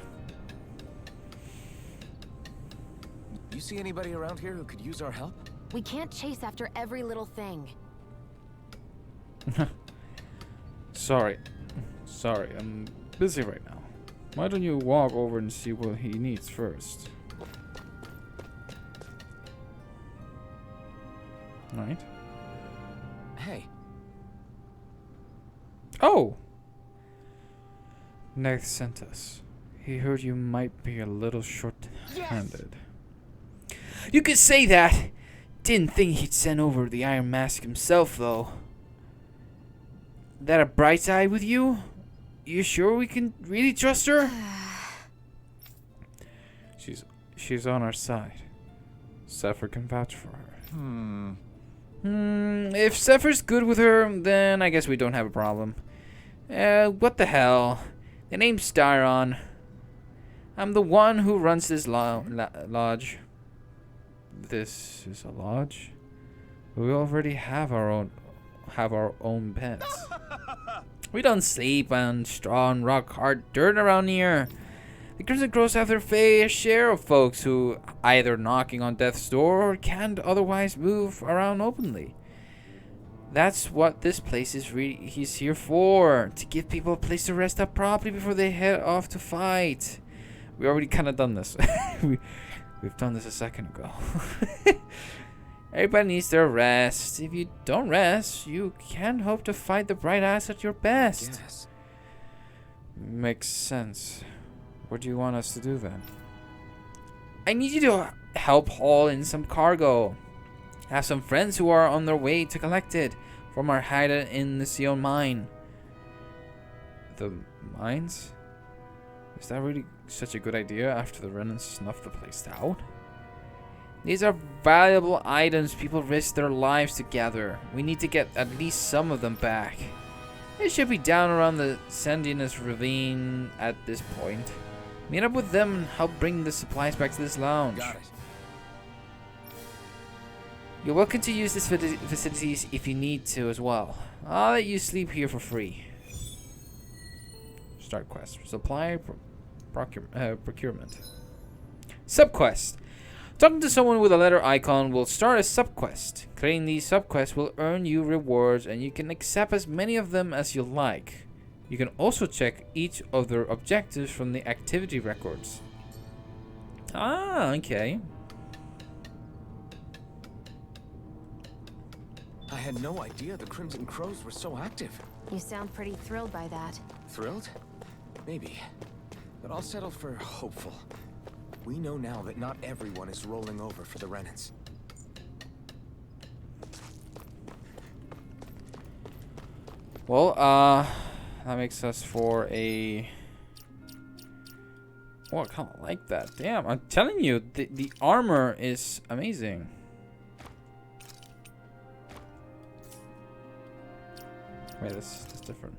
[SPEAKER 6] You see anybody around here who could use our help?
[SPEAKER 2] We can't chase after every little thing.
[SPEAKER 1] Sorry, I'm busy right now. Why don't you walk over and see what he needs first? Alright.
[SPEAKER 6] Hey.
[SPEAKER 1] Oh! Nath sent us. He heard you might be a little short-handed. You could say that! Didn't think he'd send over the Iron Mask himself, though. That a bright eye with you? You sure we can really trust her? She's on our side. Zephyr can vouch for her. If Zephyr's good with her, then I guess we don't have a problem. What the hell? The name's Styron. I'm the one who runs this lodge. This is a lodge? We already have our own beds. We don't sleep on straw and rock hard dirt around here. The Crimson Crows have their fair share of folks who either knocking on death's door or can't otherwise move around openly. That's what this place is he's here for, to give people a place to rest up properly before they head off to fight. We already kind of done this. We've done this a second ago. Everybody needs their rest. If you don't rest, you can't hope to fight the bright eyes at your best.
[SPEAKER 6] Yes.
[SPEAKER 1] Makes sense. What do you want us to do then? I need you to help haul in some cargo. I have some friends who are on their way to collect it from our hideout in the Sion mine. The mines? Is that really such a good idea after the Renans snuffed the place out? These are valuable items people risk their lives to gather. We need to get at least some of them back. They should be down around the Sandinus ravine at this point. Meet up with them and help bring the supplies back to this lounge.
[SPEAKER 6] Got it.
[SPEAKER 1] You're welcome to use these facilities if you need to as well. I'll let you sleep here for free. Start quest. Supply procurement. Subquest. Talking to someone with a letter icon will start a subquest. Creating these subquests will earn you rewards and you can accept as many of them as you like. You can also check each of their objectives from the activity records. Ah, okay.
[SPEAKER 6] I had no idea the Crimson Crows were so active.
[SPEAKER 2] You sound pretty thrilled by that.
[SPEAKER 6] Thrilled? Maybe. But I'll settle for hopeful. We know now that not everyone is rolling over for the Renans.
[SPEAKER 1] Well, that makes us for a... Oh, I kind of like that. Damn, I'm telling you, the armor is amazing. Wait, that's different.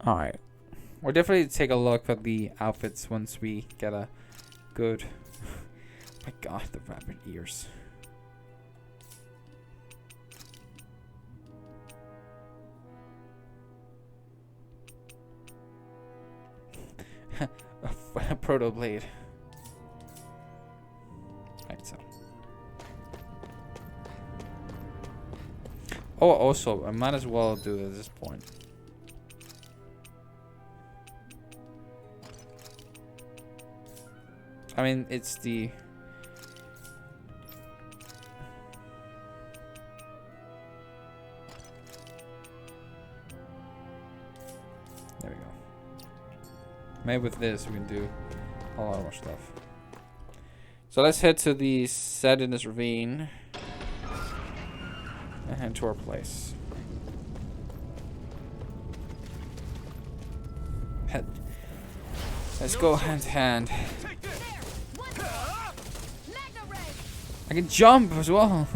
[SPEAKER 1] Alright. We'll definitely take a look at the outfits once we get a good... My god, the rabbit ears. A proto blade. Right, so. Oh, also, I might as well do it at this point. I mean, it's the... There we go. Maybe with this we can do a lot more stuff. So let's head to the Sadness Ravine and head to our place. Head. Let's go hand to hand. I can jump as well.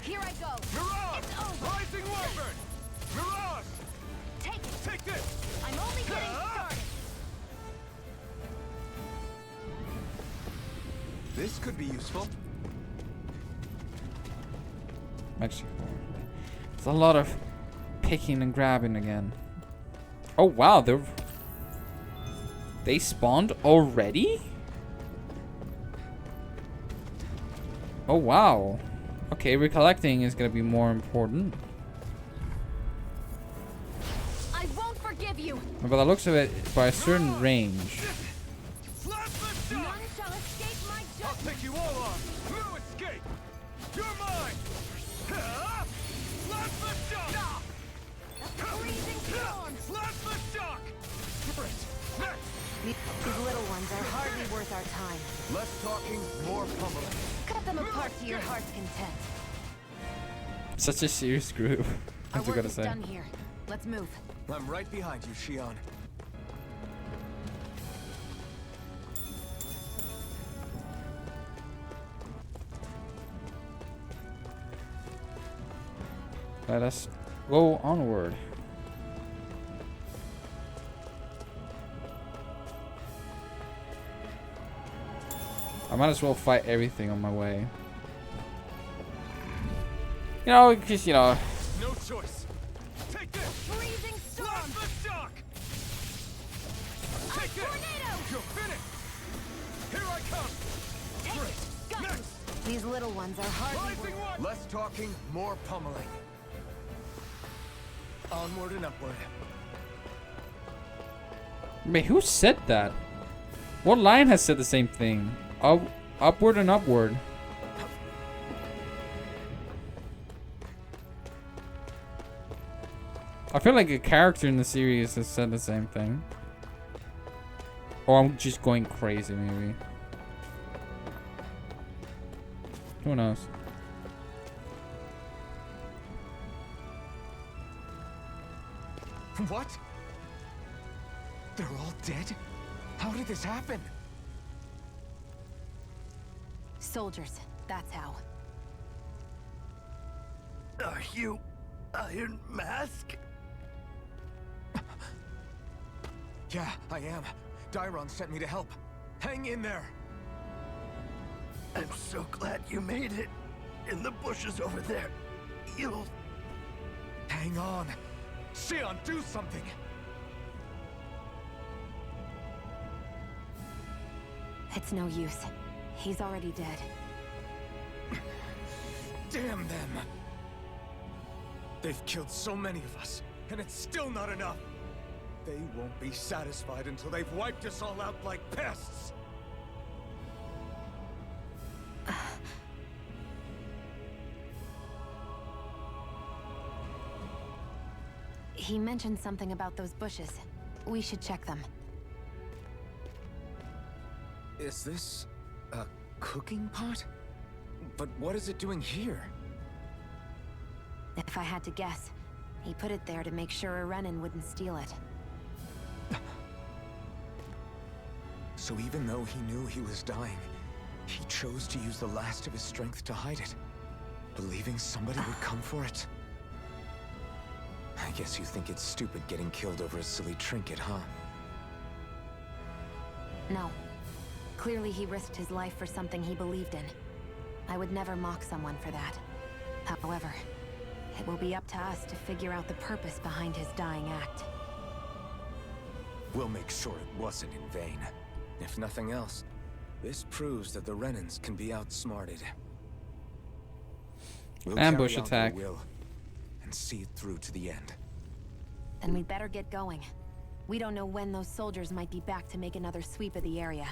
[SPEAKER 2] Here I go.
[SPEAKER 4] Mirage!
[SPEAKER 2] It's over.
[SPEAKER 4] Rising Wyvern! Mirage!
[SPEAKER 2] Take it.
[SPEAKER 4] Take this!
[SPEAKER 2] I'm only getting started.
[SPEAKER 6] This could be useful.
[SPEAKER 1] Mexico. There's a lot of picking and grabbing again. Oh wow, they spawned already? Oh wow. Okay, recollecting is gonna be more important.
[SPEAKER 2] I won't forgive you.
[SPEAKER 1] But by the looks of it, by a certain range.
[SPEAKER 4] Slap the shot!
[SPEAKER 2] None shall escape my
[SPEAKER 4] I'll
[SPEAKER 2] justice.
[SPEAKER 4] take you all on! No escape! You're mine! Slap the shot!
[SPEAKER 2] Freezing storm.
[SPEAKER 4] Slap the shock! Next!
[SPEAKER 2] These little ones are hardly worth our time.
[SPEAKER 6] Less talking, more pummeling.
[SPEAKER 2] Cut them apart to your heart's content.
[SPEAKER 1] Such a serious group.
[SPEAKER 2] Our
[SPEAKER 1] That's what I
[SPEAKER 2] work
[SPEAKER 1] gotta
[SPEAKER 2] is
[SPEAKER 1] say.
[SPEAKER 2] done here. Let's move.
[SPEAKER 6] I'm right behind you, Shion.
[SPEAKER 1] Let us go onward. I might as well fight everything on my way. You know, because, you know,
[SPEAKER 4] No choice! Take this!
[SPEAKER 2] Freezing
[SPEAKER 4] Slap
[SPEAKER 2] storm.
[SPEAKER 4] the shock! Take this!
[SPEAKER 2] Tornado.
[SPEAKER 4] You're finished! Here I come!
[SPEAKER 2] Take it. Go.
[SPEAKER 4] Next!
[SPEAKER 2] These little ones are hardly
[SPEAKER 4] Rising
[SPEAKER 2] worth.
[SPEAKER 4] one!
[SPEAKER 6] Less talking, more pummeling. Onward and upward.
[SPEAKER 1] wait, who said that? What line has said the same thing? Upward and upward. I feel like a character in the series has said the same thing. Or I'm just going crazy, maybe. Who knows?
[SPEAKER 6] What? They're all dead? How did this happen?
[SPEAKER 2] Soldiers. That's how.
[SPEAKER 6] Are you Iron Mask? Yeah, I am. Dairon sent me to help. Hang in there. I'm so glad you made it. In the bushes over there. You'll... Hang on. Shion, do something!
[SPEAKER 2] It's no use. He's already dead.
[SPEAKER 6] Damn them! They've killed so many of us, and it's still not enough! They won't be satisfied until they've wiped us all out like pests!
[SPEAKER 2] He mentioned something about those bushes. We should check them.
[SPEAKER 6] Is this a cooking pot? But what is it doing here?
[SPEAKER 2] If I had to guess, he put it there to make sure a Renin wouldn't steal it.
[SPEAKER 6] So even though he knew he was dying, he chose to use the last of his strength to hide it, believing somebody would come for it. I guess you think it's stupid getting killed over a silly trinket, huh?
[SPEAKER 2] No. Clearly he risked his life for something he believed in. I would never mock someone for that. However, it will be up to us to figure out the purpose behind his dying act.
[SPEAKER 6] We'll make sure it wasn't in vain. If nothing else, this proves that the Renins can be outsmarted. We'll
[SPEAKER 1] Ambush
[SPEAKER 6] carry out their
[SPEAKER 1] attack.
[SPEAKER 6] will and see it through to the end.
[SPEAKER 2] Then we'd better get going. We don't know when those soldiers might be back to make another sweep of the area.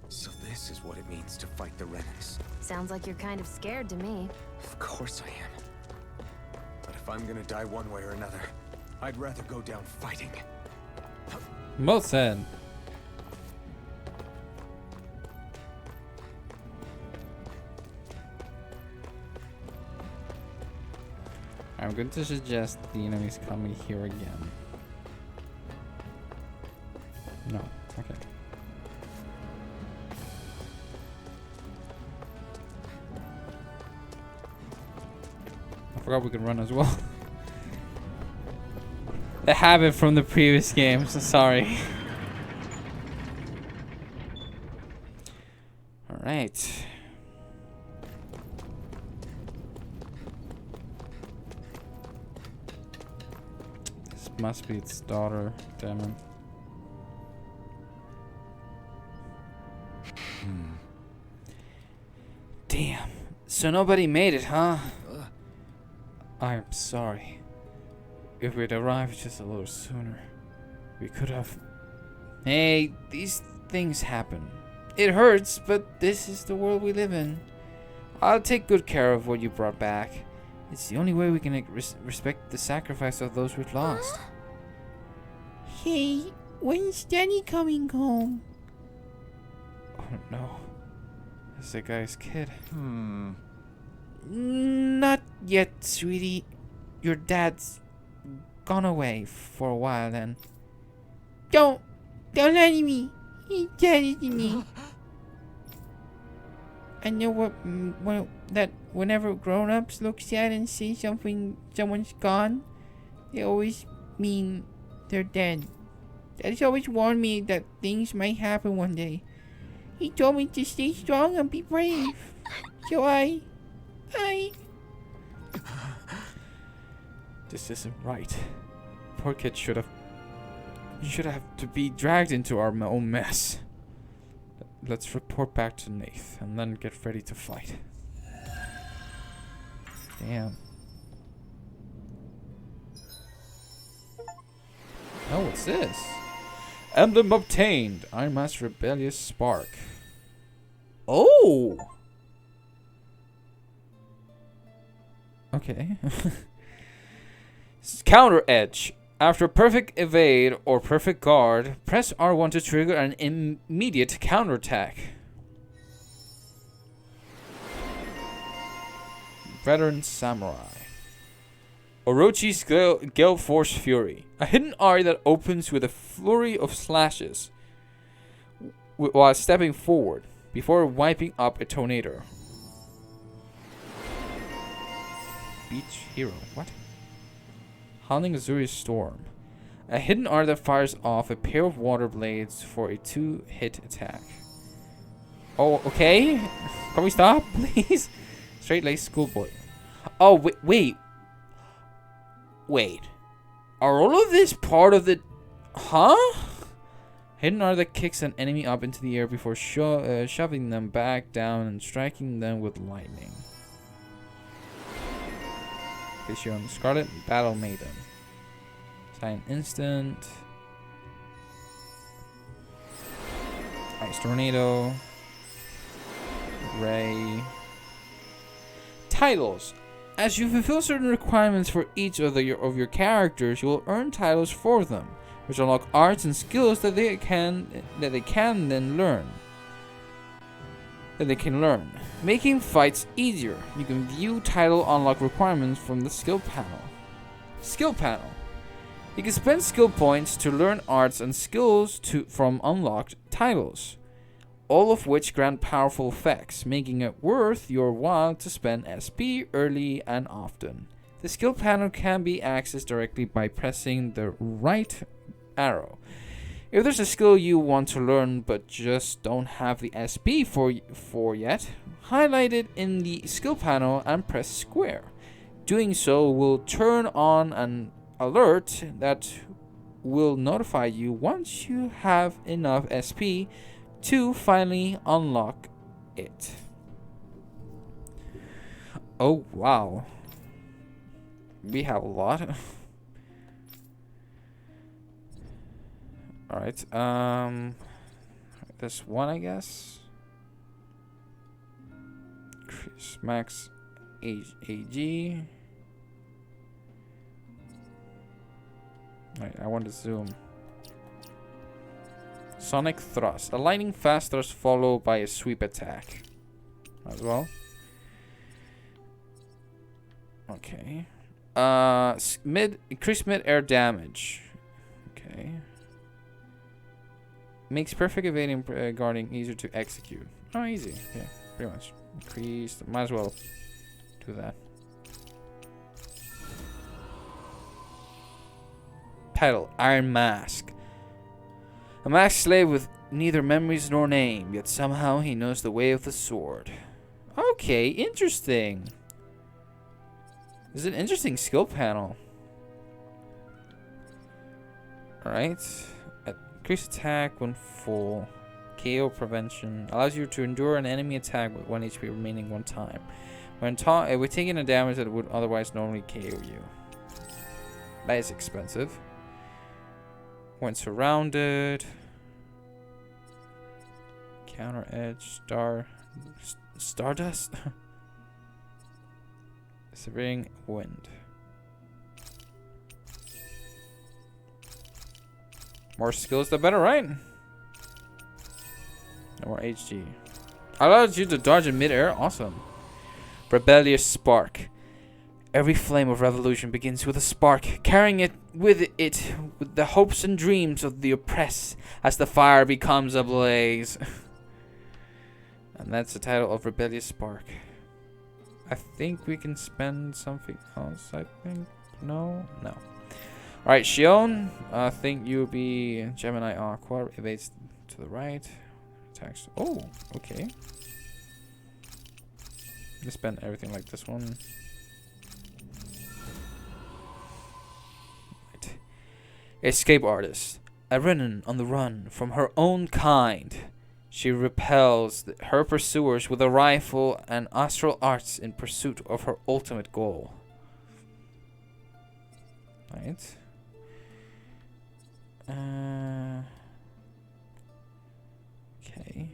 [SPEAKER 6] So this is what it means to fight the Renins.
[SPEAKER 2] Sounds like you're kind of scared to me.
[SPEAKER 6] Of course I am. But if I'm gonna die one way or another, I'd rather go down fighting.
[SPEAKER 1] Well said. I'm going to suggest the enemies coming here again. No, okay. I forgot we could run as well. The habit from the previous game, so sorry. Alright. This must be its daughter, damn it. Damn. So nobody made it, huh? I'm sorry. If we'd arrived just a little sooner, we could have... Hey, these things happen. It hurts, but this is the world we live in. I'll take good care of what you brought back. It's the only way we can respect the sacrifice of those we've lost.
[SPEAKER 10] Hey, when's Danny coming home?
[SPEAKER 1] Oh no. It's the guy's kid.
[SPEAKER 10] Not yet, sweetie. Your dad's gone away for a while and... Don't let me. He did it to me. I know that whenever grown-ups look sad and say someone's gone, they always mean they're dead. Dad's always warned me that things might happen one day. He told me to stay strong and be brave. So I...
[SPEAKER 1] This isn't right. Poor kid should have to be dragged into our own mess. Let's report back to Nath and then get ready to fight. Damn. Oh, what's this? Emblem obtained. Ironma's rebellious spark. Oh! Okay. Counter edge. After perfect evade or perfect guard, press R1 to trigger an immediate counterattack. Veteran Samurai. Orochi's Gale Force Fury. A hidden R that opens with a flurry of slashes while stepping forward before wiping up a tornado. Beach Hero. What? Howling Azuri's Storm. A hidden R that fires off a pair of water blades for a 2-hit attack. Oh, okay. Can we stop, please? Straight-laced schoolboy. Oh, wait. Are all of this part of the... Huh? Hidden R that kicks an enemy up into the air before shoving them back down and striking them with lightning. Issue on Scarlet Battle Maiden. Sign instant. Ice Tornado. Ray. Titles. As you fulfill certain requirements for each of your characters, you will earn titles for them, which unlock arts and skills that they can learn, making fights easier. You can view title unlock requirements from the skill panel. Skill panel. You can spend skill points to learn arts and skills from unlocked titles, all of which grant powerful effects, making it worth your while to spend SP early and often. The skill panel can be accessed directly by pressing the right arrow. If there's a skill you want to learn but just don't have the SP for yet, highlight it in the skill panel and press square. Doing so will turn on an alert that will notify you once you have enough SP to finally unlock it. Oh wow. We have a lot. Alright, this one, I guess. Chris Max AG. Right, I want to zoom. Sonic thrust. A lightning fast thrust followed by a sweep attack. As well. Okay. Increased mid-air damage. Okay. Makes perfect evading guarding easier to execute. Oh, easy. Yeah, pretty much. Increased. Might as well do that. Title: Iron Mask. A masked slave with neither memories nor name, yet somehow he knows the way of the sword. Okay, interesting. This is an interesting skill panel. Alright. Increase attack when full. KO prevention. Allows you to endure an enemy attack with 1 HP remaining 1 time. When taking a damage that would otherwise normally KO you. That is expensive. When surrounded. Counter edge. Stardust? Severing wind. More skills, the better, right? No more HG. Allows you to dodge in midair. Awesome. Rebellious spark. Every flame of revolution begins with a spark, carrying it with the hopes and dreams of the oppressed as the fire becomes ablaze. And that's the title of Rebellious Spark. I think we can spend something else, I think. No? No. Alright, Shion. I think you'll be Gemini Aqua. Evades to the right. Attacks. Oh, okay. Let's spend everything like this one. Right. Escape Artist. A Renin on the run from her own kind. She repels her pursuers with a rifle and astral arts in pursuit of her ultimate goal. Right. Okay.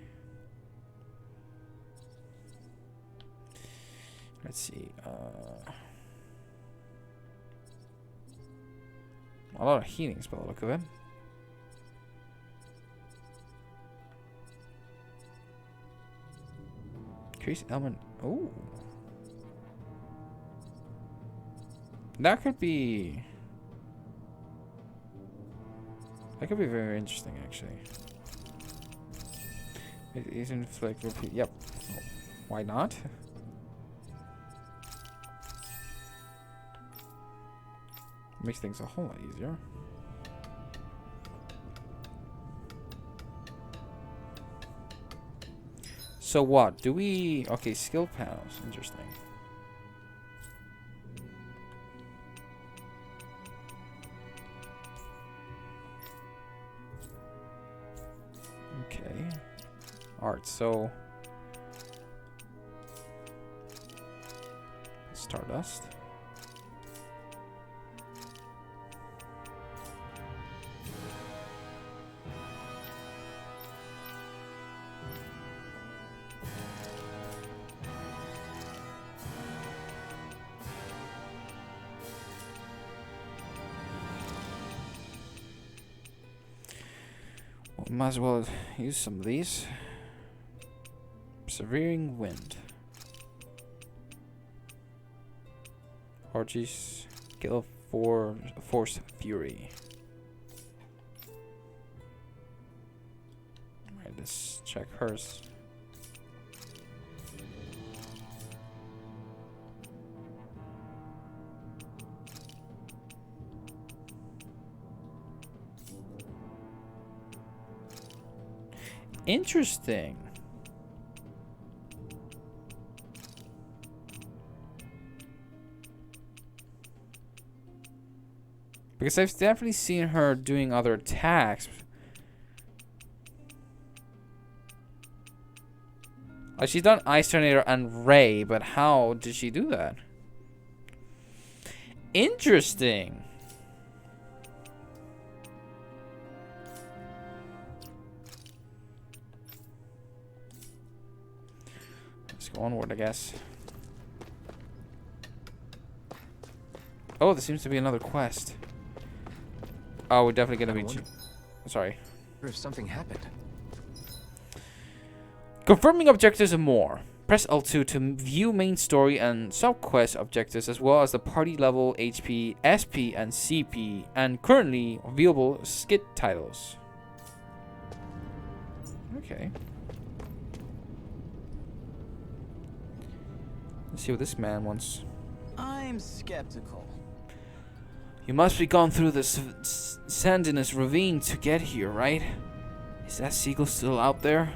[SPEAKER 1] Let's see. A lot of healing spell, look of it. Increase element. Oh. That could be very interesting, actually. It is inflict repeat. Yep. Oh, why not? Makes things a whole lot easier. So what? Do we... Okay, skill panels. Interesting. Okay. Art, so... Stardust. Might as well use some of these. Severing wind. Orgies. Skill for Force Fury. Alright, let's check hers. Interesting. Because I've definitely seen her doing other attacks. Like she's done Ice Tornado and Ray, but how did she do that? Interesting. Onward, I guess. Oh, there seems to be another quest. Oh, we're definitely gonna
[SPEAKER 6] I
[SPEAKER 1] be.
[SPEAKER 6] wonder
[SPEAKER 1] Sorry.
[SPEAKER 6] if something happened.
[SPEAKER 1] Confirming objectives and more. Press L2 to view main story and sub-quest objectives as well as the party level HP, SP, and CP, and currently viewable skit titles. Okay. Let's see what this man wants.
[SPEAKER 9] I'm skeptical.
[SPEAKER 1] You must be gone through the Sandinus ravine to get here, right? Is that seagull still out there?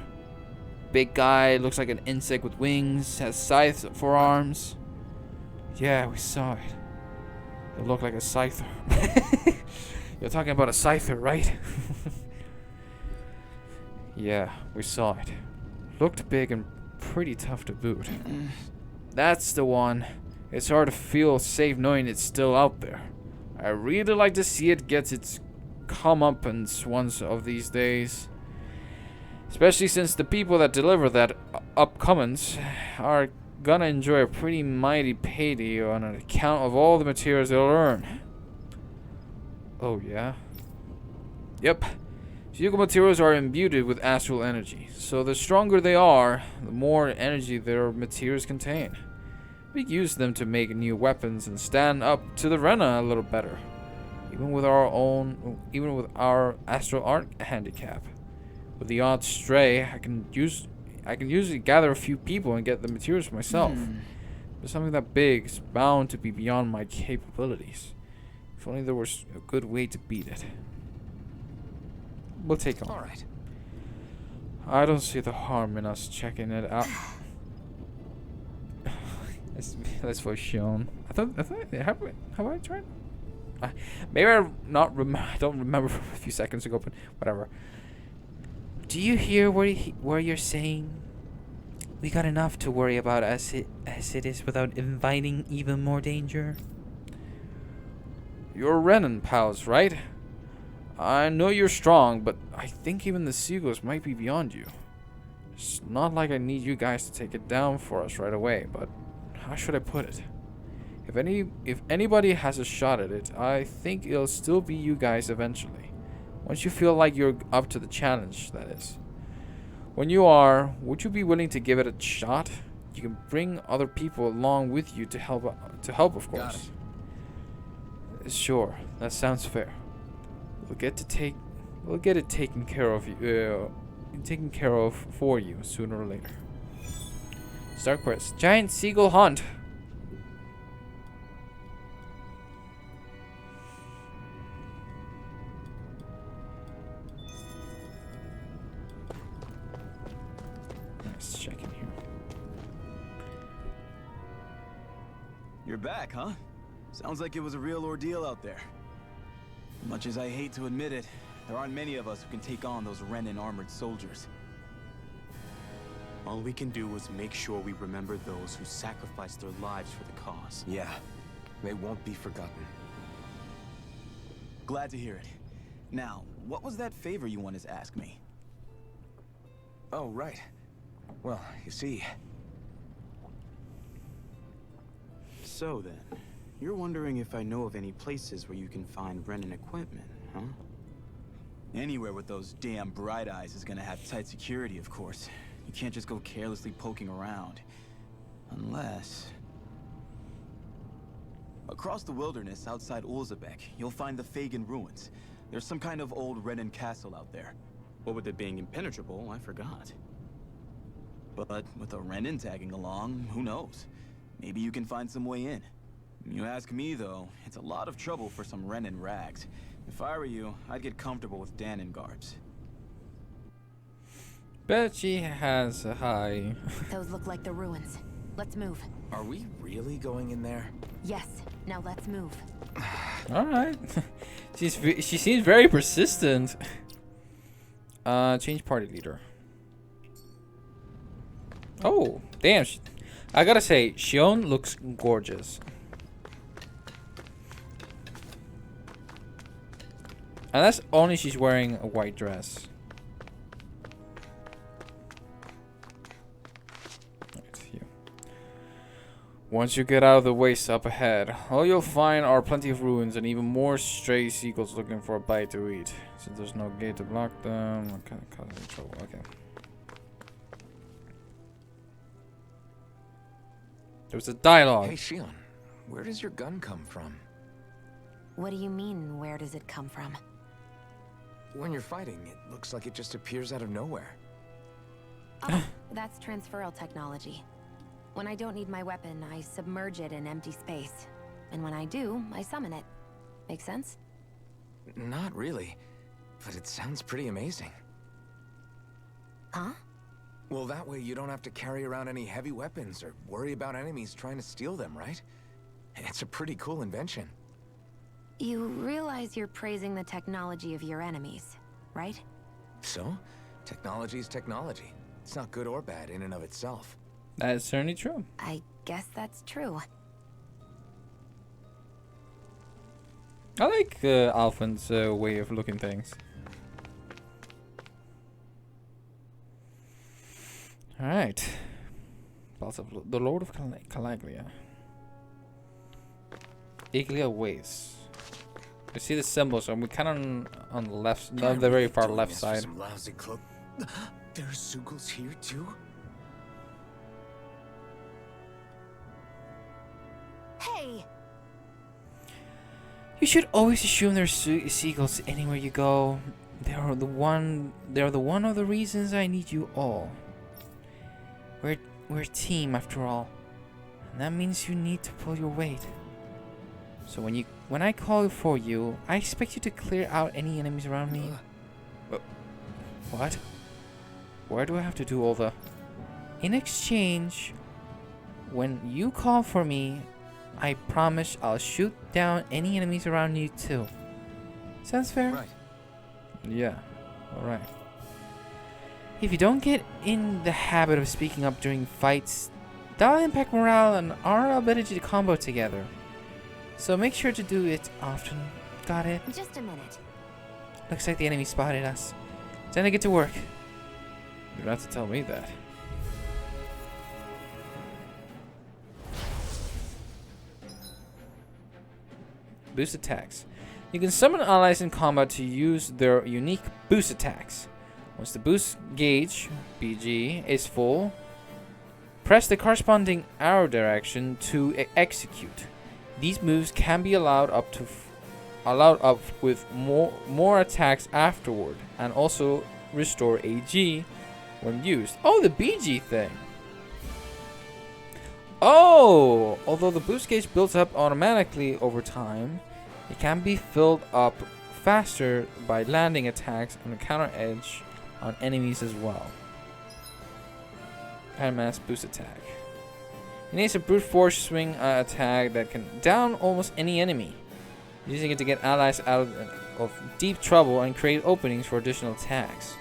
[SPEAKER 1] Big guy, looks like an insect with wings, has scythes for arms. Yeah, we saw it. It looked like a scyther. You're talking about a scyther, right? Yeah, we saw it. Looked big and pretty tough to boot. That's the one. It's hard to feel safe knowing it's still out there. I really like to see it get its comeuppance once of these days. Especially since the people that deliver that upcomings are gonna enjoy a pretty mighty payday on account of all the materials they'll earn. Oh yeah? Yep. Vehicle materials are imbued with astral energy, so the stronger they are, the more energy their materials contain. We use them to make new weapons and stand up to the Rena a little better. Even with our astral art handicap. With the odd stray, I can usually gather a few people and get the materials myself. But something that big is bound to be beyond my capabilities. If only there was a good way to beat it. We'll take on.
[SPEAKER 6] All right.
[SPEAKER 1] I don't see the harm in us checking it out. That's for Shion. I thought have I tried? Maybe I don't remember from a few seconds ago, but whatever. Do you hear where you're saying? We got enough to worry about as it is without inviting even more danger. You're Renan pals, right? I know you're strong, but I think even the seagulls might be beyond you. It's not like I need you guys to take it down for us right away, but how should I put it? If anybody has a shot at it, I think it'll still be you guys eventually. Once you feel like you're up to the challenge, that is. When you are, would you be willing to give it a shot? You can bring other people along with you to help, of course. Sure, that sounds fair. We'll get it taken care of for you sooner or later. Start quest. Giant seagull hunt. Let's check in here.
[SPEAKER 9] You're back, huh? Sounds like it was a real ordeal out there. Much as I hate to admit it, there aren't many of us who can take on those Renan armored soldiers. All we can do is make sure we remember those who sacrificed their lives for the cause.
[SPEAKER 6] Yeah, they won't be forgotten.
[SPEAKER 9] Glad to hear it. Now, what was that favor you wanted to ask me?
[SPEAKER 6] Oh, right. Well, you see...
[SPEAKER 9] So then, you're wondering if I know of any places where you can find Renan equipment, huh? Anywhere with those damn bright eyes is gonna have tight security, of course. You can't just go carelessly poking around. Unless... Across the wilderness outside Ulzabek, you'll find the Fagin ruins. There's some kind of old Renan castle out there. What with it being impenetrable, I forgot. But with a Renan tagging along, who knows? Maybe you can find some way in. You ask me, though, it's a lot of trouble for some Renan rags. If I were you, I'd get comfortable with Danon guards.
[SPEAKER 1] Bet she has a high.
[SPEAKER 2] Those look like the ruins. Let's move.
[SPEAKER 6] Are we really going in there?
[SPEAKER 2] Yes. Now let's move.
[SPEAKER 1] All right. She seems very persistent. Change party leader. Oh, damn. I gotta say, Shion looks gorgeous. And that's only she's wearing a white dress.
[SPEAKER 11] Once you get out of the waste up ahead, all you'll find are plenty of ruins and even more stray seagulls looking for a bite to eat. Since there's no gate to block them, what kind of cause trouble? Okay. There was a dialogue.
[SPEAKER 6] Hey, Shion, where does your gun come from?
[SPEAKER 2] What do you mean, where does it come from?
[SPEAKER 6] When you're fighting, it looks like it just appears out of nowhere.
[SPEAKER 2] Oh, that's transferal technology. When I don't need my weapon, I submerge it in empty space. And when I do, I summon it. Make sense?
[SPEAKER 6] Not really, but it sounds pretty amazing.
[SPEAKER 2] Huh?
[SPEAKER 6] Well, that way you don't have to carry around any heavy weapons or worry about enemies trying to steal them, right? It's a pretty cool invention.
[SPEAKER 2] You realize you're praising the technology of your enemies, right?
[SPEAKER 6] So, technology is technology. It's not good or bad in and of itself.
[SPEAKER 11] That's certainly true.
[SPEAKER 2] I guess that's true.
[SPEAKER 11] I like Alphen's way of looking things. Alright. Lots of the Lord of Calaglia. Iglia Ways. You see the symbols, and we kind of on the left, on the very far left side.
[SPEAKER 6] Some lousy cloak. There are Sugals here too?
[SPEAKER 2] Hey!
[SPEAKER 10] You should always assume there's seagulls anywhere you go. They are the one of the reasons I need you all. We're a team after all. And that means you need to pull your weight. So when I call for you, I expect you to clear out any enemies around me. What? Why do I have to do all the... In exchange, when you call for me, I promise I'll shoot down any enemies around you too. Sounds fair?
[SPEAKER 6] Right.
[SPEAKER 11] Yeah. Alright.
[SPEAKER 10] If you don't get in the habit of speaking up during fights, that'll impact morale and our ability to combo together. So make sure to do it often. Got it?
[SPEAKER 2] Just a minute.
[SPEAKER 10] Looks like the enemy spotted us. Time to get to work.
[SPEAKER 11] You don't have to tell me that. Boost attacks. You can summon allies in combat to use their unique boost attacks. Once the boost gauge, BG, is full, press the corresponding arrow direction to execute. These moves can be allowed up with more attacks afterward, and also restore AG when used. Oh, the BG thing. Oh, although the boost gauge builds up automatically over time, it can be filled up faster by landing attacks on the counter edge on enemies as well. And mass boost attack. It needs a brute force swing attack that can down almost any enemy, using it to get allies out of deep trouble and create openings for additional attacks.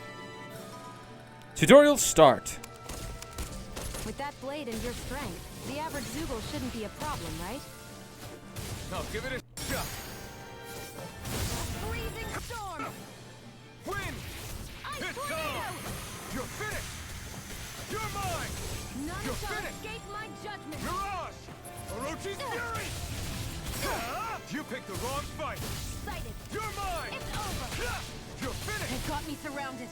[SPEAKER 11] Tutorial start.
[SPEAKER 2] With that blade and your strength, the average Zoogle shouldn't be a problem, right?
[SPEAKER 4] Now give it a shot.
[SPEAKER 2] Freezing storm!
[SPEAKER 4] Win!
[SPEAKER 2] Ice
[SPEAKER 4] It's
[SPEAKER 2] tornado!
[SPEAKER 4] on! You're finished! You're mine!
[SPEAKER 2] None
[SPEAKER 4] You're
[SPEAKER 2] shall
[SPEAKER 4] finished!
[SPEAKER 2] escape my judgment!
[SPEAKER 4] Mirage! Orochi's Fury! You picked the wrong fight!
[SPEAKER 2] Excited!
[SPEAKER 4] You're mine!
[SPEAKER 2] It's over!
[SPEAKER 4] You're finished!
[SPEAKER 2] They've got me surrounded!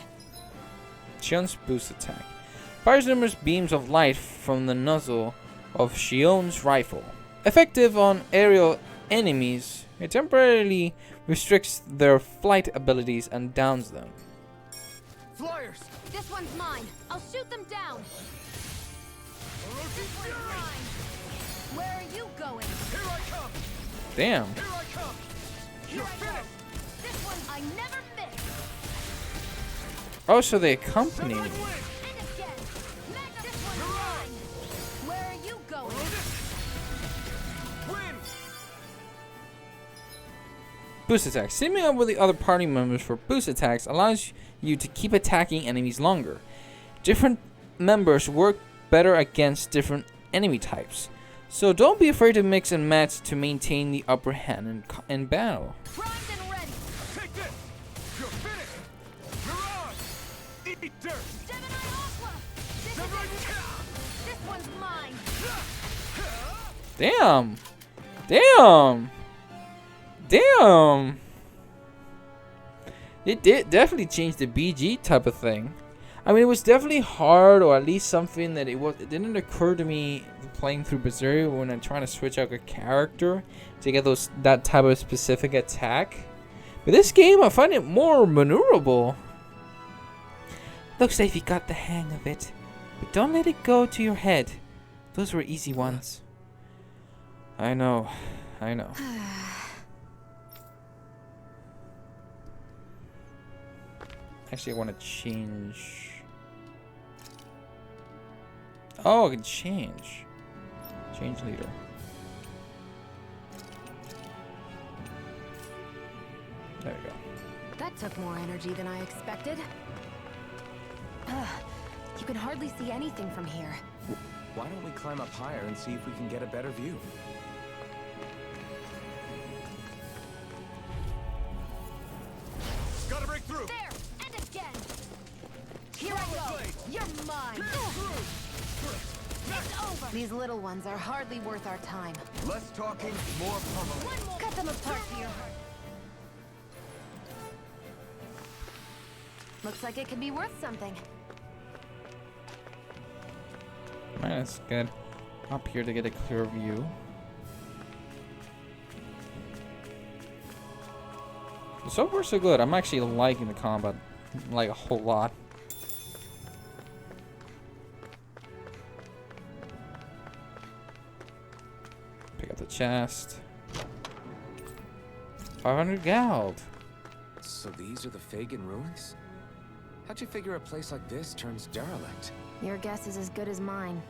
[SPEAKER 11] Shion's boost attack. Fires numerous beams of light from the nozzle of Shion's rifle. Effective on aerial enemies, it temporarily restricts their flight abilities and downs them.
[SPEAKER 4] Flyers!
[SPEAKER 2] This one's mine! I'll shoot them down!
[SPEAKER 4] Orochi's
[SPEAKER 2] This one's
[SPEAKER 4] Fury!
[SPEAKER 2] mine! Where are you going?
[SPEAKER 4] Here I come!
[SPEAKER 11] Damn.
[SPEAKER 4] Here I come! You're
[SPEAKER 2] I go.
[SPEAKER 4] finished!
[SPEAKER 2] This one I never miss!
[SPEAKER 11] Oh, so they accompany me.
[SPEAKER 2] And again! Mega! This one's mine! Where are you going?
[SPEAKER 4] Win!
[SPEAKER 11] Boost attacks. Teaming up with the other party members for boost attacks allows you to keep attacking enemies longer. Different members work better against different enemy types, so don't be afraid to mix and match to maintain the upper hand in battle.
[SPEAKER 2] Primed and ready!
[SPEAKER 4] Take this! You're finished! Mirage! Eat dirt!
[SPEAKER 2] Gemini Aqua! This
[SPEAKER 4] Samurai
[SPEAKER 2] is it!
[SPEAKER 4] Ka!
[SPEAKER 2] This one's mine!
[SPEAKER 11] Damn. Damn. Damn. It did definitely change the BG type of thing. I mean, it was definitely hard, or at least something that it didn't occur to me playing through Berseria when I'm trying to switch out a character to get that type of specific attack. But this game, I find it more maneuverable. Looks like you got the hang of it, but don't let it go to your head. Those were easy ones. I know. I know. Actually, I want to change. Oh, I can change. Change leader. There we go.
[SPEAKER 2] That took more energy than I expected. You can hardly see anything from here.
[SPEAKER 6] Why don't we climb up higher and see if we can get a better view?
[SPEAKER 4] Gotta break through.
[SPEAKER 2] There! And again! Here I go! You're mine! It's over! These little ones are hardly worth our time.
[SPEAKER 6] Less talking, more pummeling.
[SPEAKER 2] Cut them apart to your heart. Looks like it could be worth something.
[SPEAKER 11] Alright, that's good. Up here to get a clear view. So far, so good. I'm actually liking the combat, like, a whole lot. Pick up the chest. 500 gold.
[SPEAKER 6] So these are the Fagin ruins? How'd you figure a place like this turns derelict?
[SPEAKER 2] Your guess is as good as mine.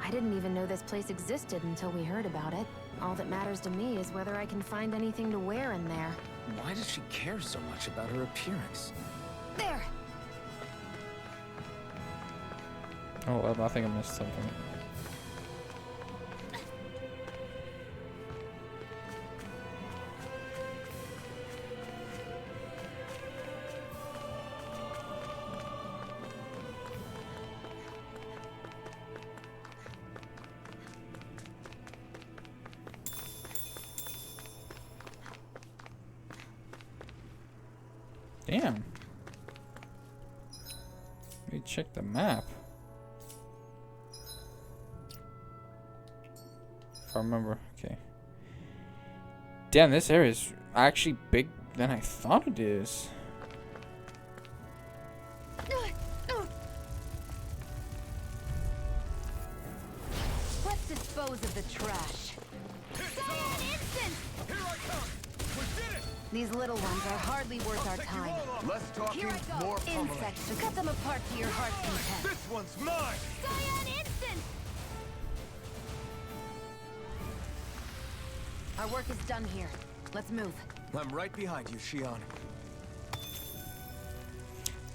[SPEAKER 2] I didn't even know this place existed until we heard about it. All that matters to me is whether I can find anything to wear in there.
[SPEAKER 6] Why does she care so much about her appearance?
[SPEAKER 2] There!
[SPEAKER 11] Oh, well, I think I missed something. Damn. Let me check the map. If I remember. Okay. Damn, this area is actually bigger than I thought it is.
[SPEAKER 2] Let's dispose of the trash. These little ones are hardly worth our time.
[SPEAKER 6] Less talking,
[SPEAKER 2] Here I go.
[SPEAKER 6] more pummeling.
[SPEAKER 2] Insects, cut them apart to your heart's content.
[SPEAKER 4] This one's mine.
[SPEAKER 2] Cyan instant! Our work is done here. Let's move.
[SPEAKER 6] I'm right behind you, Shion.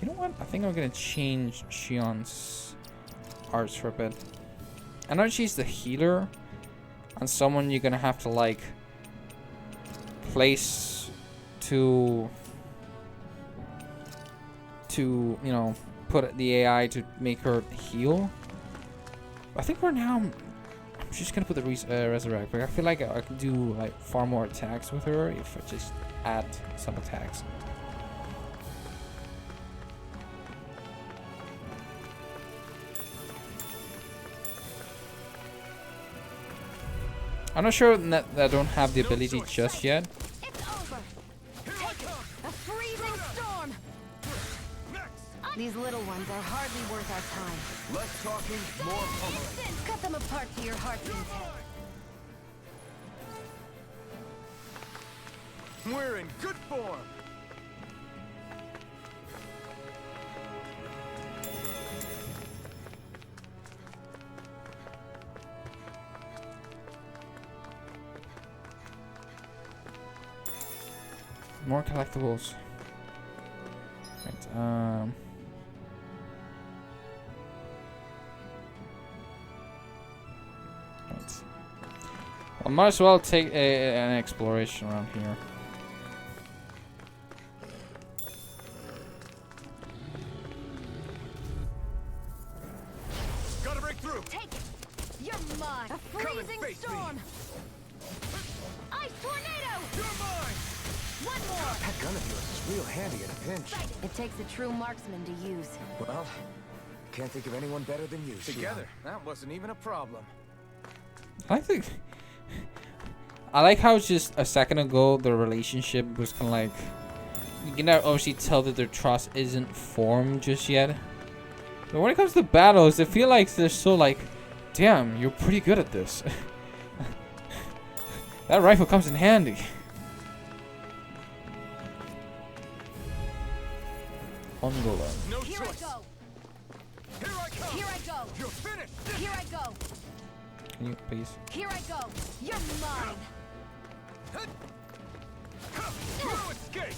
[SPEAKER 11] You know what? I think I'm gonna change Shion's arts for a bit. I know she's the healer. On someone you're gonna have to like place to you know, put the AI to make her heal. I think for now I'm just gonna put the resurrect. But I feel like I can do like far more attacks with her if I just add some attacks. I'm not sure that I don't have the ability just yet.
[SPEAKER 2] It's over. Take it. A freezing storm. These little ones are hardly worth our time.
[SPEAKER 6] Less talking, more pummeling.
[SPEAKER 2] Cut them apart to your heart's content.
[SPEAKER 4] We're in good form.
[SPEAKER 11] More collectibles. Right, right. I might as well take an exploration around here.
[SPEAKER 4] Gotta break through.
[SPEAKER 2] Take it. You're You're mine. A freezing storm. Ice tornado.
[SPEAKER 4] You're mine.
[SPEAKER 2] One more.
[SPEAKER 6] That gun of yours is real handy in a pinch.
[SPEAKER 2] It takes a true marksman to use.
[SPEAKER 6] Well, can't think of anyone better than you. Together, that wasn't even a problem.
[SPEAKER 11] I like how just a second ago the relationship was kind of like, you can obviously tell that their trust isn't formed just yet. But when it comes to battles, I feel like they're so like, damn, you're pretty good at this. That rifle comes in handy. Gondola.
[SPEAKER 4] No
[SPEAKER 2] Here I
[SPEAKER 4] choice.
[SPEAKER 2] go.
[SPEAKER 4] Here I come.
[SPEAKER 2] Here I go.
[SPEAKER 4] You're finished.
[SPEAKER 2] Here I go.
[SPEAKER 11] Can you please?
[SPEAKER 2] Here I go. You're mine.
[SPEAKER 4] No escape.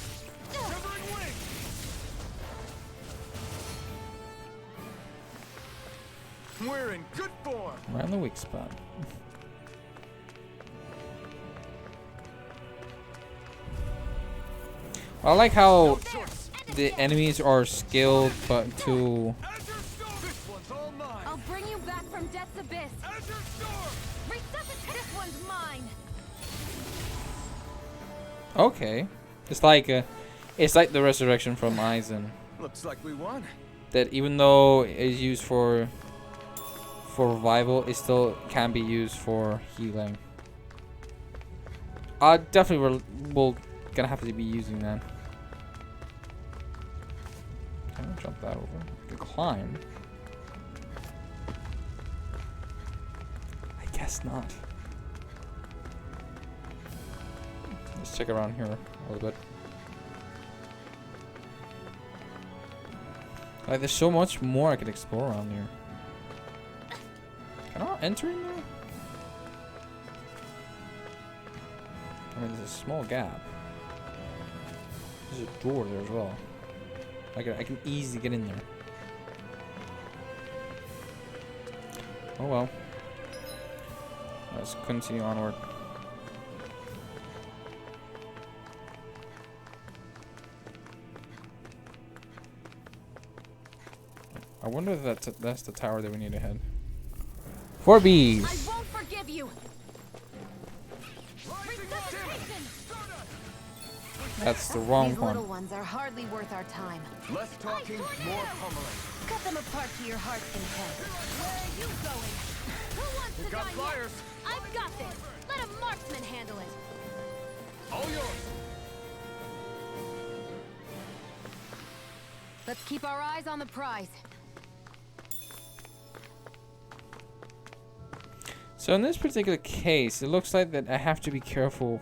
[SPEAKER 4] Shivering wings.
[SPEAKER 6] We're in good form.
[SPEAKER 11] Right in the weak spot. I like how the enemies are skilled, but to
[SPEAKER 4] This one's all mine.
[SPEAKER 2] I'll bring you back from death's abyss.
[SPEAKER 4] Azure Storm.
[SPEAKER 2] Resuscitate. This one's mine.
[SPEAKER 11] okay, it's like the resurrection from Aizen.
[SPEAKER 6] Looks like we won.
[SPEAKER 11] That even though it's used for revival, it still can be used for healing. I definitely will gonna have to be using that. Can I jump that over? I can climb. I guess not. Let's check around here a little bit. Like, there's so much more I could explore around here. Can I enter in there? I mean, there's a small gap. There's a door there as well. I can easily get in there. Oh well. Let's continue onward. I wonder if that's the tower that we need to head. 4 Bs.
[SPEAKER 2] I won't forgive you.
[SPEAKER 11] That's the wrong
[SPEAKER 2] These little
[SPEAKER 11] one.
[SPEAKER 2] ones are hardly worth our time.
[SPEAKER 6] Less talking, more pummeling.
[SPEAKER 2] Cut them apart to your heart's content. Where are you going? Who wants to
[SPEAKER 4] got
[SPEAKER 2] die
[SPEAKER 4] flyers.
[SPEAKER 2] next? I've got this. Let a marksman handle it.
[SPEAKER 4] All yours.
[SPEAKER 2] Let's keep our eyes on the prize.
[SPEAKER 11] So in this particular case, it looks like that I have to be careful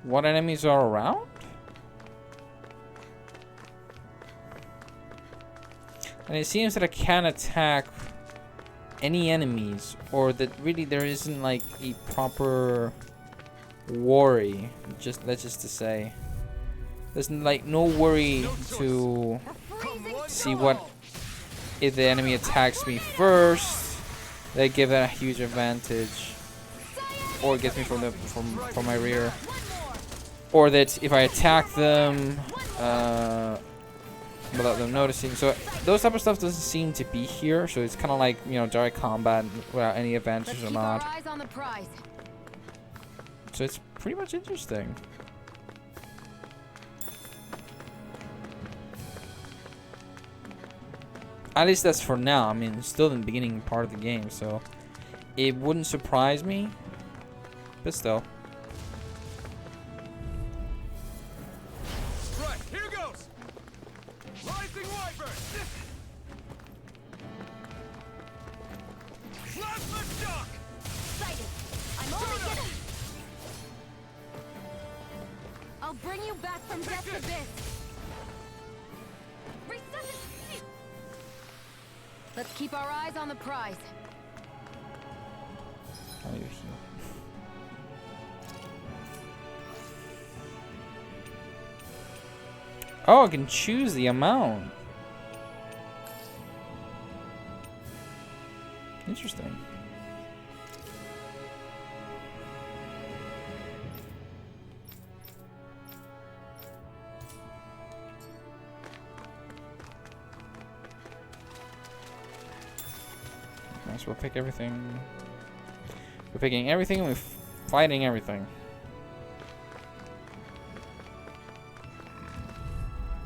[SPEAKER 11] what enemies are around. And it seems that I can't attack any enemies, or that really there isn't like a proper worry. That's just to say, there's like no worry to see what if the enemy attacks me first. They give it a huge advantage, or gets me from my rear, or that if I attack them without them noticing. So those type of stuff doesn't seem to be here. So it's kind of like, you know, direct combat without any advantage or not.
[SPEAKER 2] Eyes on the prize.
[SPEAKER 11] So it's pretty much interesting. At least that's for now. I mean, it's still in the beginning part of the game, so it wouldn't surprise me. But still.
[SPEAKER 4] Right, here goes. Rising Wyvern. Plasma shock.
[SPEAKER 2] Sighted. I'm only getting. I'll bring you back from death's abyss. Resuscitate. Let's keep our eyes on the prize.
[SPEAKER 11] How do you heal? Oh, I can choose the amount. Interesting. Might as well pick everything. We're picking everything and we're fighting everything.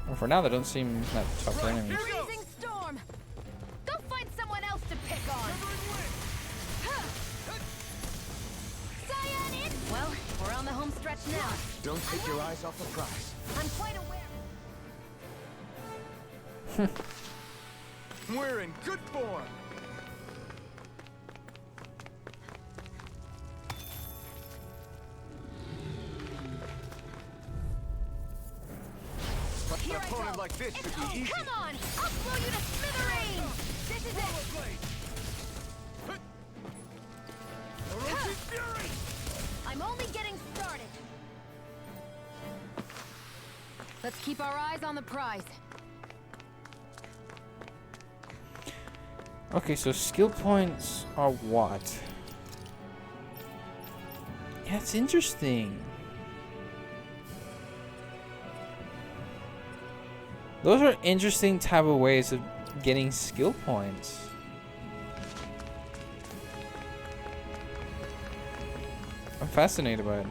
[SPEAKER 11] Well, for now, they don't seem that tough enemies.
[SPEAKER 2] Freezing storm! Go find someone else to pick on! Cyan in! Well, we're on the home stretch now.
[SPEAKER 6] Don't take your eyes off the prize.
[SPEAKER 2] I'm quite aware.
[SPEAKER 6] We're in good form.
[SPEAKER 2] Here
[SPEAKER 6] An
[SPEAKER 2] I
[SPEAKER 6] opponent
[SPEAKER 2] go.
[SPEAKER 6] like this should be easy.
[SPEAKER 2] Come on! I'll blow you to smithereens! This is it! I'm only getting started. Let's keep our eyes on the prize.
[SPEAKER 11] Okay, so skill points are what? Yeah, it's interesting. Those are interesting type of ways of getting skill points. I'm fascinated by it.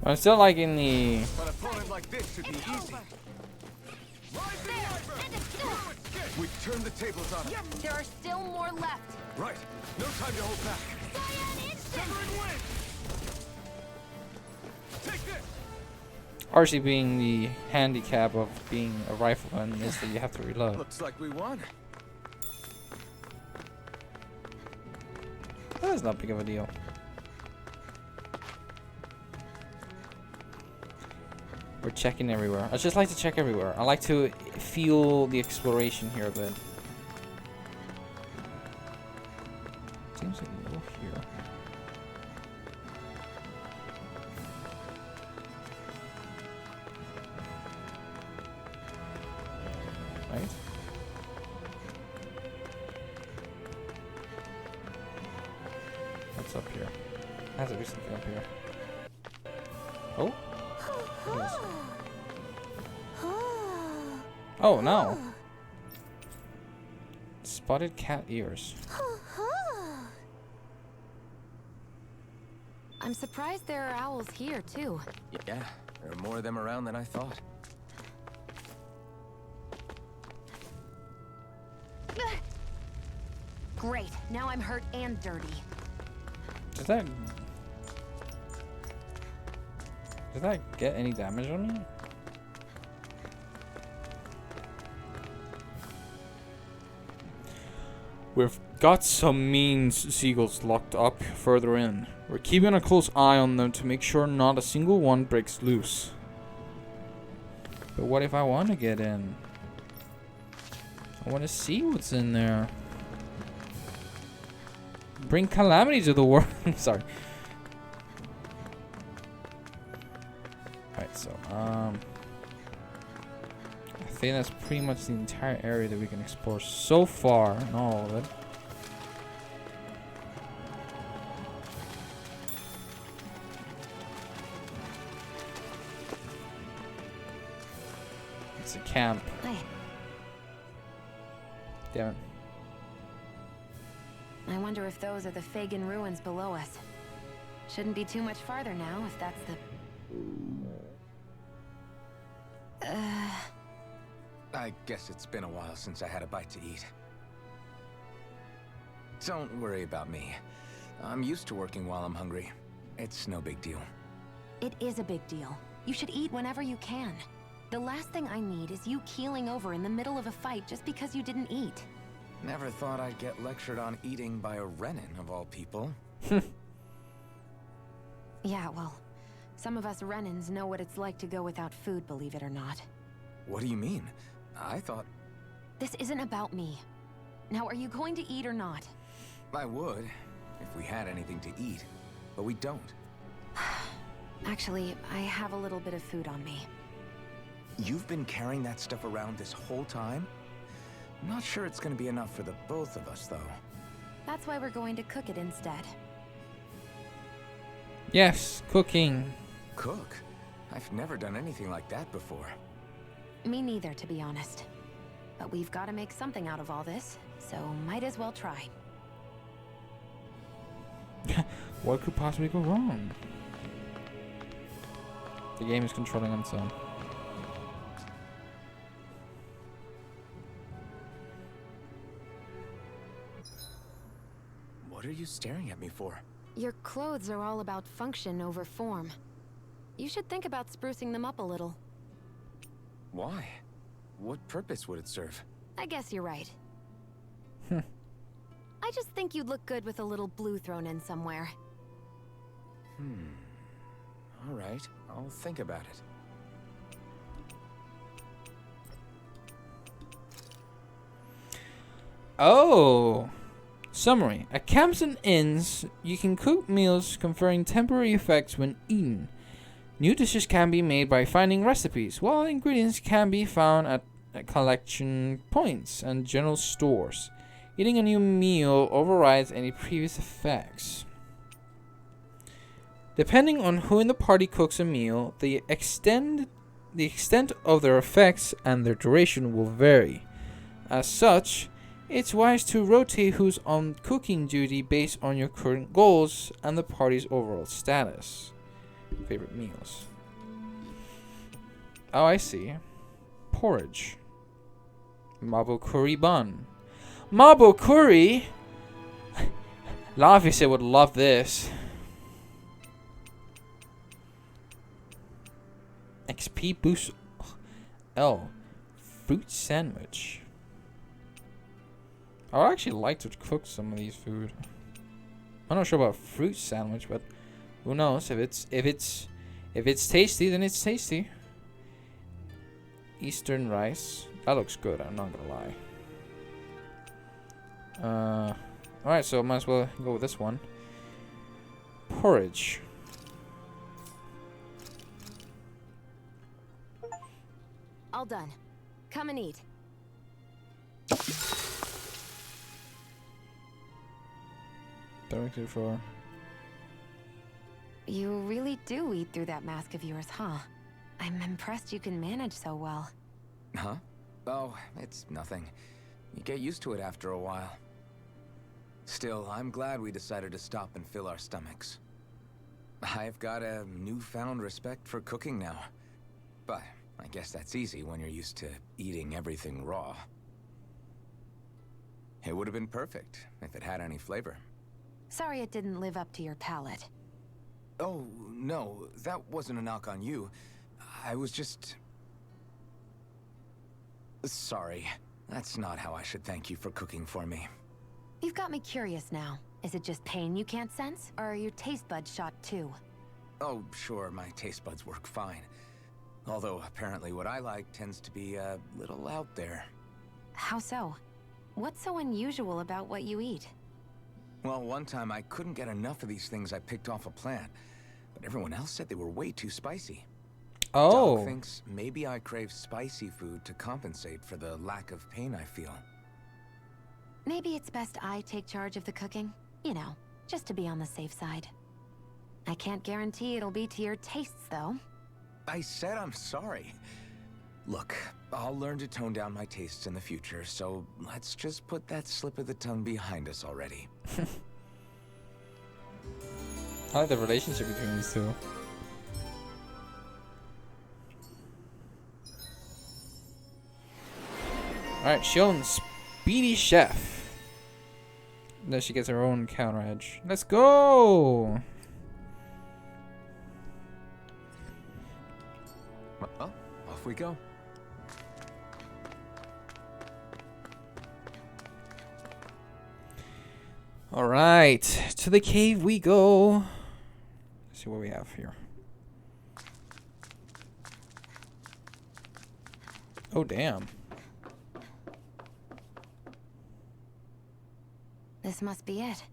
[SPEAKER 11] I'm still liking the...
[SPEAKER 6] An opponent like this should be easy. We turn the tables on him.
[SPEAKER 2] There are still more left.
[SPEAKER 6] Right. No time to hold back.
[SPEAKER 2] Cyan instant!
[SPEAKER 6] Take this.
[SPEAKER 11] RC being the handicap of being a rifleman is that you have to reload.
[SPEAKER 6] Looks like we won.
[SPEAKER 11] That's not big of a deal. We're checking everywhere. I just like to check everywhere. I like to feel the exploration here a bit. Seems like we go here. Right? What's up here? Has to be something up here. Oh? Yes. Oh no! Spotted cat ears.
[SPEAKER 2] I'm surprised there are owls here, too.
[SPEAKER 6] Yeah, there are more of them around than I thought.
[SPEAKER 2] Great, now I'm hurt and dirty.
[SPEAKER 11] Does that get any damage on me? We've got some mean seagulls locked up further in. We're keeping a close eye on them to make sure not a single one breaks loose. But what if I want to get in? I want to see what's in there. Bring calamity to the world. Sorry. Alright, so, I think that's pretty much the entire area that we can explore so far, and all of it. It's a camp. Damn it.
[SPEAKER 2] I wonder if those are the Fagin ruins below us. Shouldn't be too much farther now, if that's the...
[SPEAKER 6] I guess it's been a while since I had a bite to eat. Don't worry about me. I'm used to working while I'm hungry. It's no big deal.
[SPEAKER 2] It is a big deal. You should eat whenever you can. The last thing I need is you keeling over in the middle of a fight just because you didn't eat.
[SPEAKER 6] Never thought I'd get lectured on eating by a Renin, of all people.
[SPEAKER 2] Yeah, well, some of us Renins know what it's like to go without food, believe it or not.
[SPEAKER 6] What do you mean? I thought...
[SPEAKER 2] This isn't about me. Now, are you going to eat or not?
[SPEAKER 6] I would, if we had anything to eat. But we don't.
[SPEAKER 2] Actually, I have a little bit of food on me.
[SPEAKER 6] You've been carrying that stuff around this whole time? I'm not sure it's gonna be enough for the both of us, though.
[SPEAKER 2] That's why we're going to cook it instead.
[SPEAKER 11] Yes, cooking.
[SPEAKER 6] Cook? I've never done anything like that before.
[SPEAKER 2] Me neither, to be honest. But we've got to make something out of all this, so might as well try.
[SPEAKER 11] What could possibly go wrong? The game is controlling on its own.
[SPEAKER 6] What are you staring at me for?
[SPEAKER 2] Your clothes are all about function over form. You should think about sprucing them up a little.
[SPEAKER 6] Why? What purpose would it serve?
[SPEAKER 2] I guess you're right. I just think you'd look good with a little blue thrown in somewhere.
[SPEAKER 6] All right, I'll think about it.
[SPEAKER 11] Oh! Summary. At camps and inns, you can cook meals conferring temporary effects when eaten. New dishes can be made by finding recipes, while ingredients can be found at collection points and general stores. Eating a new meal overrides any previous effects. Depending on who in the party cooks a meal, the extent of their effects and their duration will vary. As such, it's wise to rotate who's on cooking duty based on your current goals and the party's overall status. Favorite meals. Oh, I see. Porridge. Marble curry bun. Marble curry? Lavi would love this. XP boost. L. Fruit sandwich. I would actually like to cook some of these food. I'm not sure about fruit sandwich, but who knows? If it's tasty, then it's tasty. Eastern rice. That looks good, I'm not gonna lie. Alright, so might as well go with this one. Porridge.
[SPEAKER 2] All done. Come and eat.
[SPEAKER 11] Directed for.
[SPEAKER 2] You really do eat through that mask of yours, huh? I'm impressed you can manage so well.
[SPEAKER 6] Huh? Oh, it's nothing. You get used to it after a while. Still, I'm glad we decided to stop and fill our stomachs. I've got a newfound respect for cooking now. But I guess that's easy when you're used to eating everything raw. It would have been perfect if it had any flavor.
[SPEAKER 2] Sorry it didn't live up to your palate.
[SPEAKER 6] Oh, no, that wasn't a knock on you. I was just... Sorry. That's not how I should thank you for cooking for me.
[SPEAKER 2] You've got me curious now. Is it just pain you can't sense, or are your taste buds shot too?
[SPEAKER 6] Oh, sure, my taste buds work fine. Although, apparently what I like tends to be a little out there.
[SPEAKER 2] How so? What's so unusual about what you eat?
[SPEAKER 6] Well, one time I couldn't get enough of these things I picked off a plant, but everyone else said they were way too spicy.
[SPEAKER 11] Oh.
[SPEAKER 6] Doc thinks maybe I crave spicy food to compensate for the lack of pain I feel.
[SPEAKER 2] Maybe it's best I take charge of the cooking. You know, just to be on the safe side. I can't guarantee it'll be to your tastes, though.
[SPEAKER 6] I said I'm sorry. Look, I'll learn to tone down my tastes in the future, so let's just put that slip of the tongue behind us already.
[SPEAKER 11] I like the relationship between these two. Alright, Shilton, Speedy Chef. Then she gets her own counter edge. Let's go!
[SPEAKER 6] Well, off we go.
[SPEAKER 11] Alright, to the cave we go. Let's see what we have here. Oh, damn.
[SPEAKER 2] This must be it.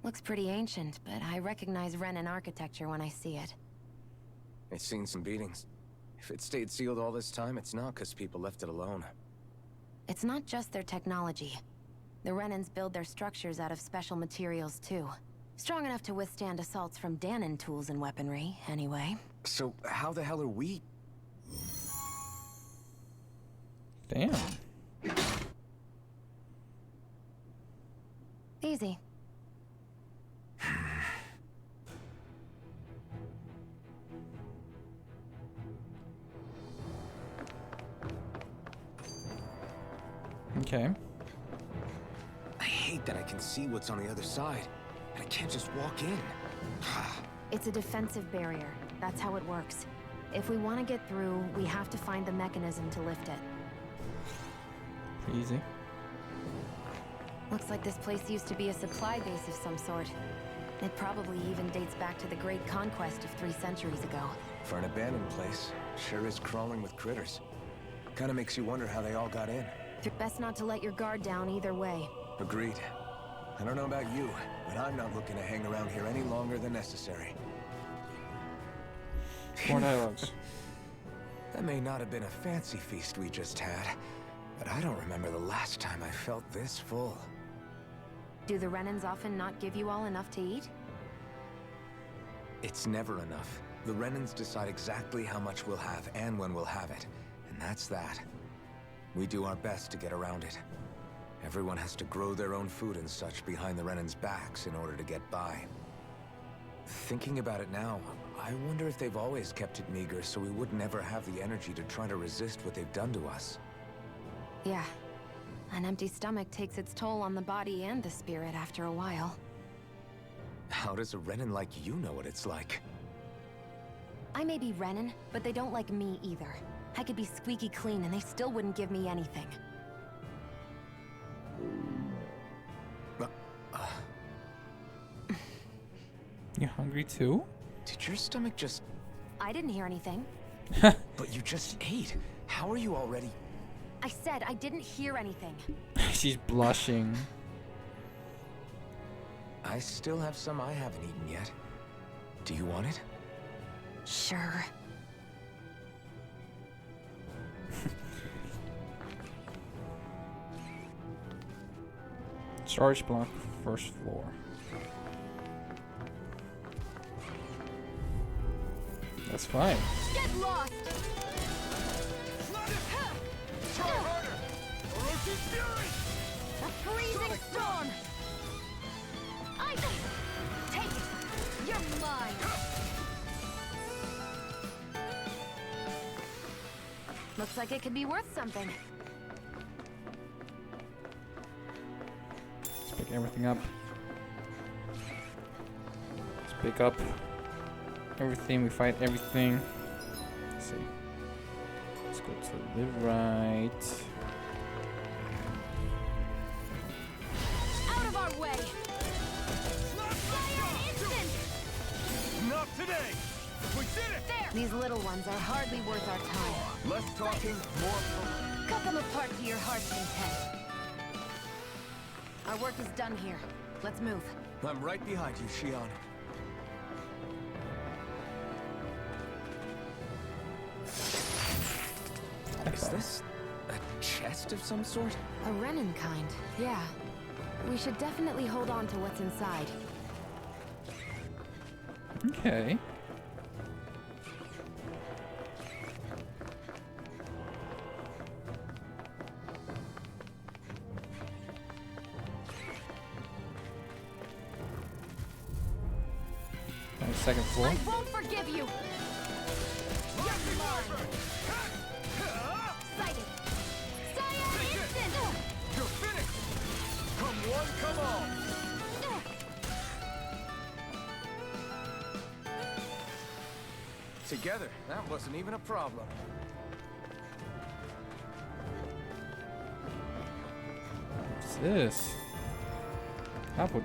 [SPEAKER 2] Looks pretty ancient, but I recognize Renan architecture when I see it.
[SPEAKER 6] It's seen some beatings. If it stayed sealed all this time, it's not because people left it alone.
[SPEAKER 2] It's not just their technology. The Renans build their structures out of special materials too. Strong enough to withstand assaults from Danon tools and weaponry, anyway.
[SPEAKER 6] So how the hell are we?
[SPEAKER 11] Damn.
[SPEAKER 2] Easy.
[SPEAKER 11] Okay.
[SPEAKER 6] I hate that I can see what's on the other side, and I can't just walk in.
[SPEAKER 2] It's a defensive barrier. That's how it works. If we want to get through, we have to find the mechanism to lift it.
[SPEAKER 11] Easy.
[SPEAKER 2] Looks like this place used to be a supply base of some sort. It probably even dates back to the Great Conquest of 3 centuries ago.
[SPEAKER 6] For an abandoned place, sure is crawling with critters. Kinda makes you wonder how they all got in.
[SPEAKER 2] Best not to let your guard down either way.
[SPEAKER 6] Agreed. I don't know about you, but I'm not looking to hang around here any longer than necessary.
[SPEAKER 11] More dialogues.
[SPEAKER 6] That may not have been a fancy feast we just had, but I don't remember the last time I felt this full.
[SPEAKER 2] Do the Renans often not give you all enough to eat?
[SPEAKER 6] It's never enough. The Renans decide exactly how much we'll have and when we'll have it, and that's that. We do our best to get around it. Everyone has to grow their own food and such behind the Renans' backs in order to get by. Thinking about it now, I wonder if they've always kept it meager so we would never have the energy to try to resist what they've done to us.
[SPEAKER 2] Yeah. An empty stomach takes its toll on the body and the spirit after a while.
[SPEAKER 6] How does a Renan like you know what it's like?
[SPEAKER 2] I may be Renan, but they don't like me either. I could be squeaky clean and they still wouldn't give me anything.
[SPEAKER 11] You hungry too?
[SPEAKER 6] Did your stomach just...
[SPEAKER 2] I didn't hear anything.
[SPEAKER 6] But you just ate. How are you already...
[SPEAKER 2] I said I didn't hear anything.
[SPEAKER 11] She's blushing.
[SPEAKER 6] I still have some I haven't eaten yet. Do you want it?
[SPEAKER 2] Sure.
[SPEAKER 11] Storage block, first floor. That's fine.
[SPEAKER 2] Get lost!
[SPEAKER 4] Try harder! Orochi's fury!
[SPEAKER 2] A freezing storm! Take it! You're mine! Looks like it could be worth something.
[SPEAKER 11] Let's pick everything up. Let's pick up everything. We fight everything. Let's see. Let's go to the right.
[SPEAKER 2] Out of our way! Fire instant!
[SPEAKER 4] Not today! We did it!
[SPEAKER 2] There! These little ones are hardly worth our time.
[SPEAKER 6] Less talking, more...
[SPEAKER 2] Cut them apart to your heart's content. Our work is done here. Let's move.
[SPEAKER 6] I'm right behind you, Shion. Is this a chest of some sort?
[SPEAKER 2] A Renan kind, yeah. We should definitely hold on to what's inside.
[SPEAKER 11] Okay. On the second floor.
[SPEAKER 2] I won't forgive you! You're mine! Sighted! Fire instant!
[SPEAKER 4] You're finished! Come one, come all!
[SPEAKER 6] Together, that wasn't even a problem.
[SPEAKER 11] What's this? Apple.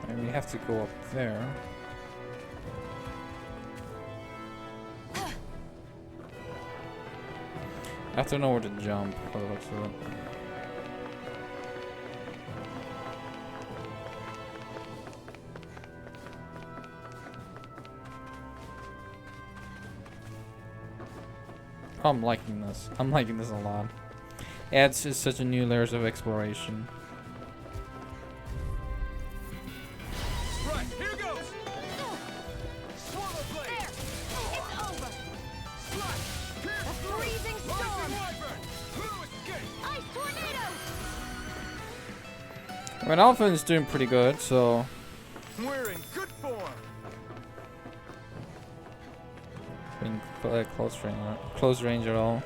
[SPEAKER 11] And we have to go up there. I have to know where to jump. By the looks of it. I'm liking this. I'm liking this a lot. Adds just such a new layers of exploration.
[SPEAKER 4] Right, here goes! Swallow blade!
[SPEAKER 2] There! It's over!
[SPEAKER 4] Slash! Pierce
[SPEAKER 2] A
[SPEAKER 4] through!
[SPEAKER 2] freezing storm!
[SPEAKER 4] Rising wyvern! Who escaped?
[SPEAKER 2] Ice tornado!
[SPEAKER 11] I mean, Alpha is doing pretty good, so
[SPEAKER 4] We're in good form!
[SPEAKER 11] in close range at all.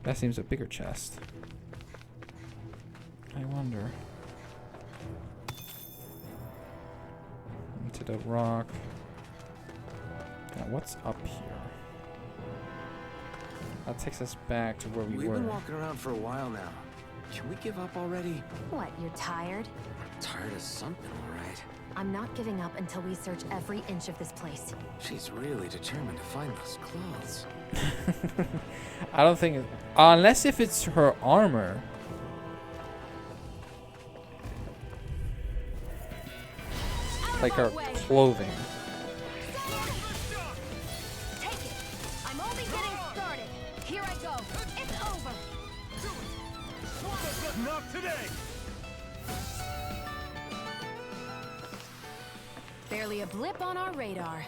[SPEAKER 11] That seems a bigger chest. I wonder. Into the rock. Now what's up here? That takes us back to where we
[SPEAKER 6] We've
[SPEAKER 11] were.
[SPEAKER 6] been walking around for a while now. Can we give up already?
[SPEAKER 2] What, you're tired?
[SPEAKER 6] Tired of something, all right.
[SPEAKER 2] I'm not giving up until we search every inch of this place.
[SPEAKER 6] She's really determined to find those clothes.
[SPEAKER 11] I don't think unless if it's her armor. Like her clothing.
[SPEAKER 2] Take it! I'm only getting started! Here I go! It's over!
[SPEAKER 4] Not today!
[SPEAKER 2] Barely a blip on our radar.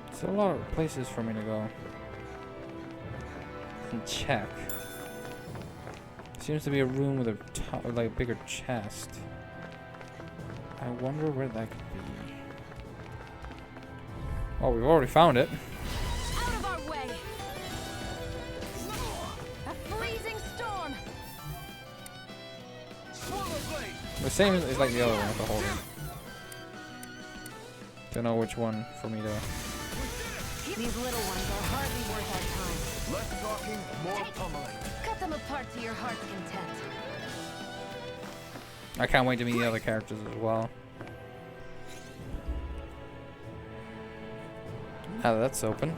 [SPEAKER 11] There's a lot of places for me to go. And check. Seems to be a room with a like bigger chest. I wonder where that could be. Oh, we've already found it.
[SPEAKER 2] Out of our way! A freezing storm!
[SPEAKER 4] Swallow blade!
[SPEAKER 11] The same is like the other one with the holding. Don't know which one for me to.
[SPEAKER 2] These little ones are hardly worth our time.
[SPEAKER 4] Less talking, more pummeling.
[SPEAKER 2] Cut them apart to your heart's content.
[SPEAKER 11] I can't wait to meet the other characters as well. Now that's open.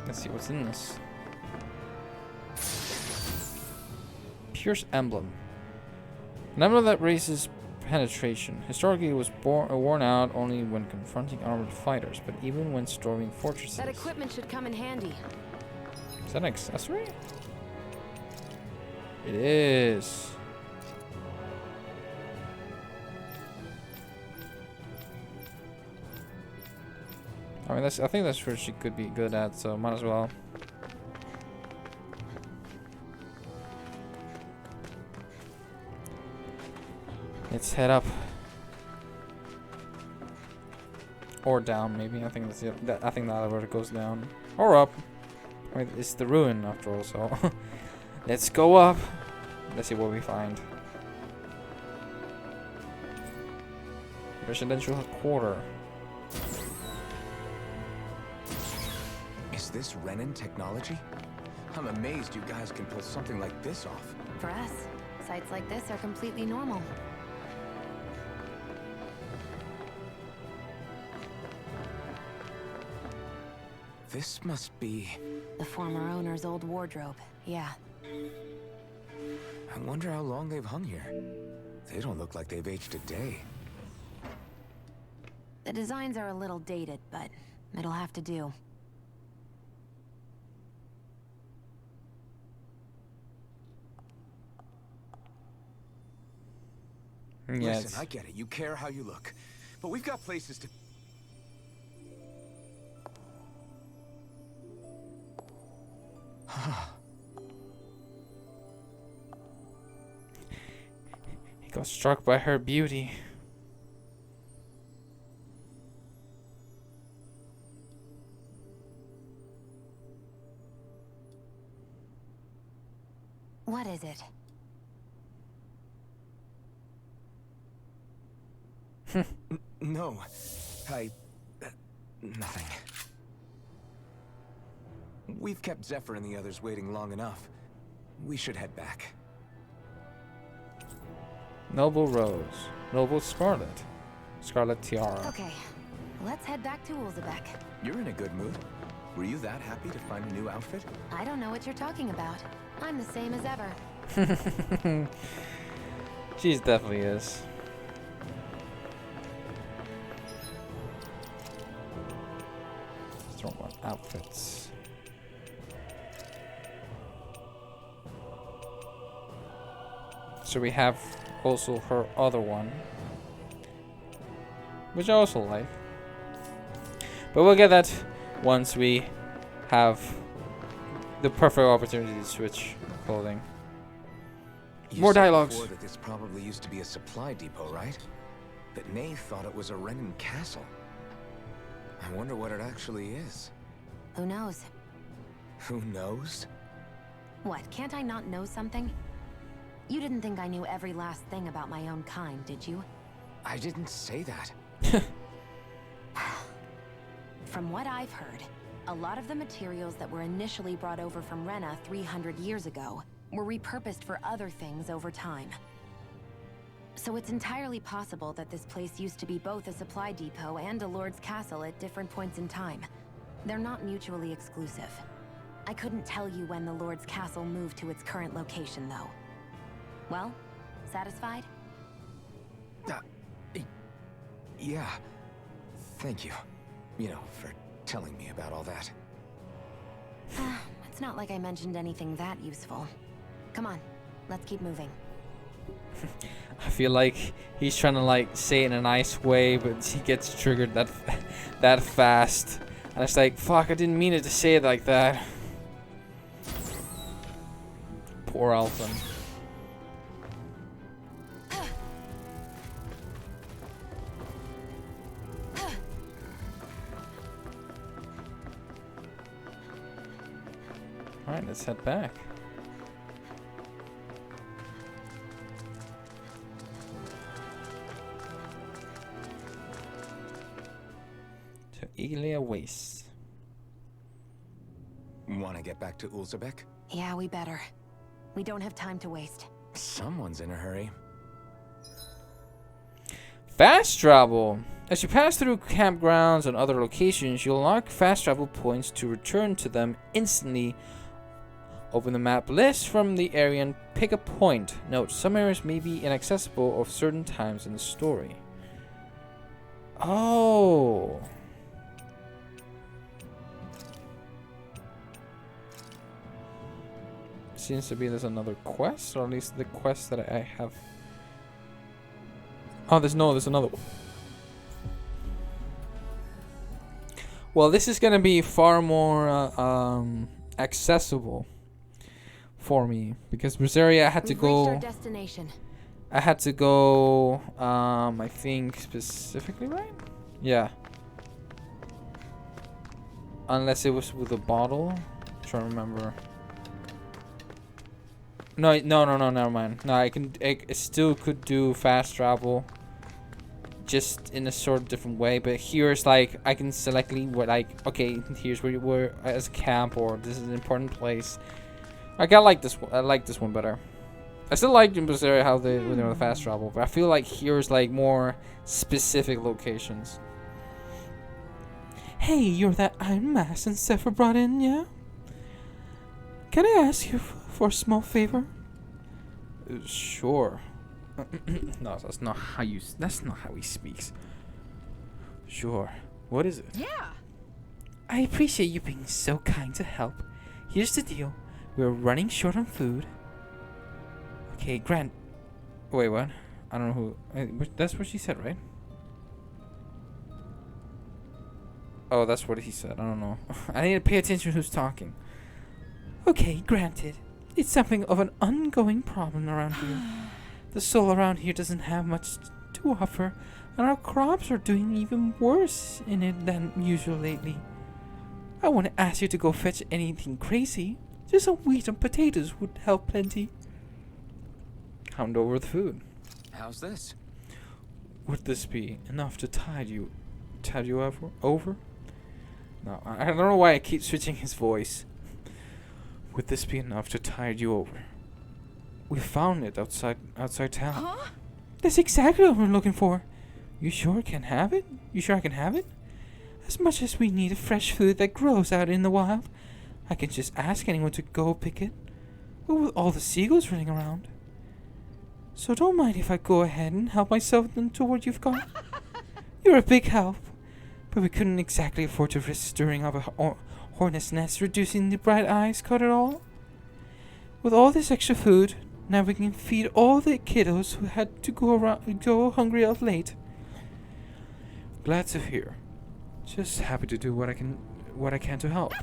[SPEAKER 11] Let's see what's in this. Pierce Emblem. An emblem that raises penetration. Historically, it was worn out only when confronting armored fighters, but even when storming fortresses.
[SPEAKER 2] That equipment should come in handy.
[SPEAKER 11] Is that an accessory? It is. I mean, I think that's what she could be good at, so might as well. Let's head up. Or down, maybe. I think that's it. I think the elevator goes down. Or up. I mean, it's the ruin after all, so. Let's go up. Let's see what we find. Residential quarter.
[SPEAKER 6] Is this Renin technology? I'm amazed you guys can pull something like this off.
[SPEAKER 2] For us, sites like this are completely normal.
[SPEAKER 6] This must be...
[SPEAKER 2] The former owner's old wardrobe, yeah.
[SPEAKER 6] I wonder how long they've hung here. They don't look like they've aged a day.
[SPEAKER 2] The designs are a little dated, but it'll have to do.
[SPEAKER 11] Yes.
[SPEAKER 6] Listen, I get it. You care how you look. But we've got places to...
[SPEAKER 11] He got struck by her beauty.
[SPEAKER 2] What is it?
[SPEAKER 6] No. Nothing. We've kept Zephyr and the others waiting long enough. We should head back.
[SPEAKER 11] Noble Rose. Noble Scarlet. Scarlet Tiara.
[SPEAKER 2] Okay, let's head back to Ulzebek.
[SPEAKER 6] You're in a good mood. Were you that happy to find a new outfit?
[SPEAKER 2] I don't know what you're talking about. I'm the same as ever.
[SPEAKER 11] She definitely is. Throw on outfits. So we have also her other one, which I also like. But we'll get that once we have the perfect opportunity to switch clothing.
[SPEAKER 6] You
[SPEAKER 11] More
[SPEAKER 6] said
[SPEAKER 11] dialogues.
[SPEAKER 6] before that this probably used to be a supply depot, right? But Nave thought it was a Renin castle. I wonder what it actually is.
[SPEAKER 2] Who knows?
[SPEAKER 6] Who knows?
[SPEAKER 2] What, can't I not know something? You didn't think I knew every last thing about my own kind, did you?
[SPEAKER 6] I didn't say that.
[SPEAKER 2] From what I've heard, a lot of the materials that were initially brought over from Rena 300 years ago were repurposed for other things over time. So it's entirely possible that this place used to be both a supply depot and a lord's castle at different points in time. They're not mutually exclusive. I couldn't tell you when the lord's castle moved to its current location, though. Well, satisfied?
[SPEAKER 6] Yeah. Thank you. You know, for telling me about all that.
[SPEAKER 2] It's not like I mentioned anything that useful. Come on, let's keep moving.
[SPEAKER 11] I feel like he's trying to like say it in a nice way, but he gets triggered that fast, and it's like, fuck, I didn't mean it to say it like that. Poor Alton. Alright, let's head back. To Ilia Waste.
[SPEAKER 6] Want to get back to Ulzebek?
[SPEAKER 2] Yeah, we better. We don't have time to waste.
[SPEAKER 6] Someone's in a hurry.
[SPEAKER 11] Fast travel! As you pass through campgrounds and other locations, you'll unlock fast travel points to return to them instantly. Open the map list from the area and pick a point. Note, some areas may be inaccessible at certain times in the story. Oh. Seems to be there's another quest, or at least the quest that I have. Oh, there's another one. Well, this is gonna be far more accessible for me, because Berseria I had to go.
[SPEAKER 2] Our destination.
[SPEAKER 11] I had to go. I think specifically, right? Yeah. Unless it was with a bottle. I'm trying to remember. No, never mind. No, I still could do fast travel, just in a sort of different way. But here's like I can selectly what like okay, here's where you were as a camp, or this is an important place. Like I like this one. I like this one better. I still like in Berseria how they the fast travel, but I feel like here's like more specific locations. Hey, you're that Iron Mask and Zephyr brought in, yeah? Can I ask you for a small favor? Sure. No, that's not how he speaks. Sure. What is it?
[SPEAKER 2] Yeah.
[SPEAKER 11] I appreciate you being so kind to help. Here's the deal. We're running short on food. Okay, Grant. Wait, what? I don't know who. That's what she said, right? Oh, that's what he said. I don't know. I need to pay attention to who's talking. Okay, granted. It's something of an ongoing problem around here. The soil around here doesn't have much to offer, and our crops are doing even worse in it than usual lately. I want to ask you to go fetch anything crazy. Just some wheat and potatoes would help plenty. Hand over the food.
[SPEAKER 6] How's this?
[SPEAKER 11] Would this be enough to tide you over? No, I don't know why I keep switching his voice. Would this be enough to tide you over? We found it outside town.
[SPEAKER 2] Huh?
[SPEAKER 10] That's exactly what we're looking for. You sure can have it? You sure I can have it? As much as we need fresh food that grows out in the wild, I can just ask anyone to go pick it. But with all the seagulls running around. So don't mind if I go ahead and help myself to what you've got. You're a big help. But we couldn't exactly afford to risk stirring up a hornet's nest, reducing the bright eyes, cut it all. With all this extra food, now we can feed all the kiddos who had to go hungry of late.
[SPEAKER 11] Glad to hear. Just happy to do what I can to help.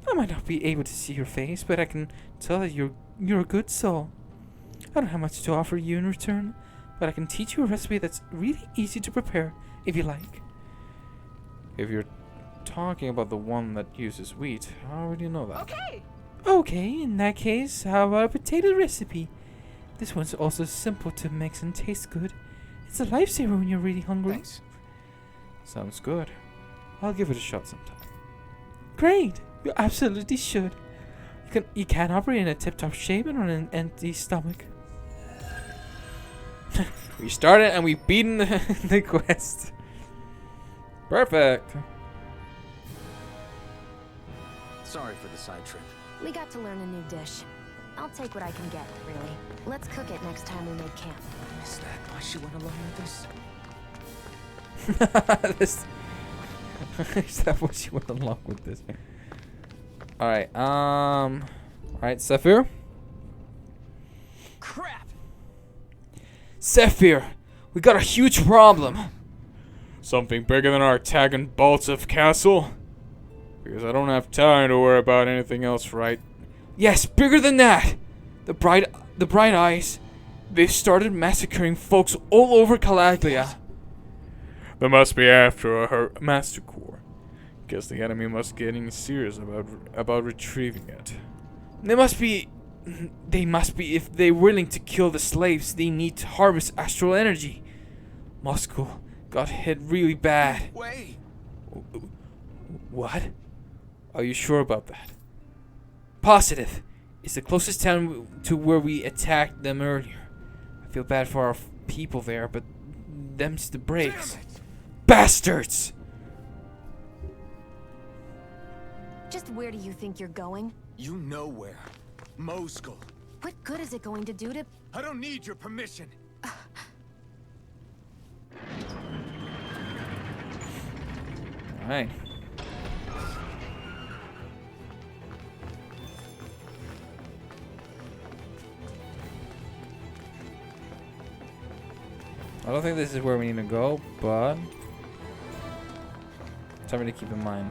[SPEAKER 10] I might not be able to see your face, but I can tell that you're a good soul. I don't have much to offer you in return, but I can teach you a recipe that's really easy to prepare, if you like.
[SPEAKER 11] If you're talking about the one that uses wheat, I already know that.
[SPEAKER 10] Okay, in that case, how about a potato recipe? This one's also simple to mix and tastes good. It's a lifesaver when you're really hungry.
[SPEAKER 6] Thanks.
[SPEAKER 11] Sounds good. I'll give it a shot sometime.
[SPEAKER 10] Great! You absolutely should. You can't operate in a tip-top shape and on an empty stomach.
[SPEAKER 11] We started and we beaten the quest. Perfect.
[SPEAKER 6] Sorry for the side trip.
[SPEAKER 2] We got to learn a new dish. I'll take what I can get, really. Let's cook it next time we make camp.
[SPEAKER 6] Is that why she went along with this?
[SPEAKER 11] Is that what you went along with this? Alright, alright, Zephyr.
[SPEAKER 5] Crap!
[SPEAKER 11] Zephyr, we got a huge problem. Something bigger than our attack on Baltzev Castle? Because I don't have time to worry about anything else, right? Yes, bigger than that! The bright eyes. They've started massacring folks all over Calaglia. They must be after her master core. Guess the enemy must be getting serious about retrieving it. They must be if they're willing to kill the slaves, they need to harvest astral energy. Moscow got hit really bad.
[SPEAKER 6] Wait!
[SPEAKER 11] What? Are you sure about that? Positive. It's the closest town to where we attacked them earlier. I feel bad for our people there, but them's the breaks. Bastards!
[SPEAKER 2] Just where do you think you're going?
[SPEAKER 6] You know where. Moscow.
[SPEAKER 2] What good is it going to do to...
[SPEAKER 6] I don't need your permission.
[SPEAKER 11] Alright. I don't think this is where we need to go, but something to keep in mind.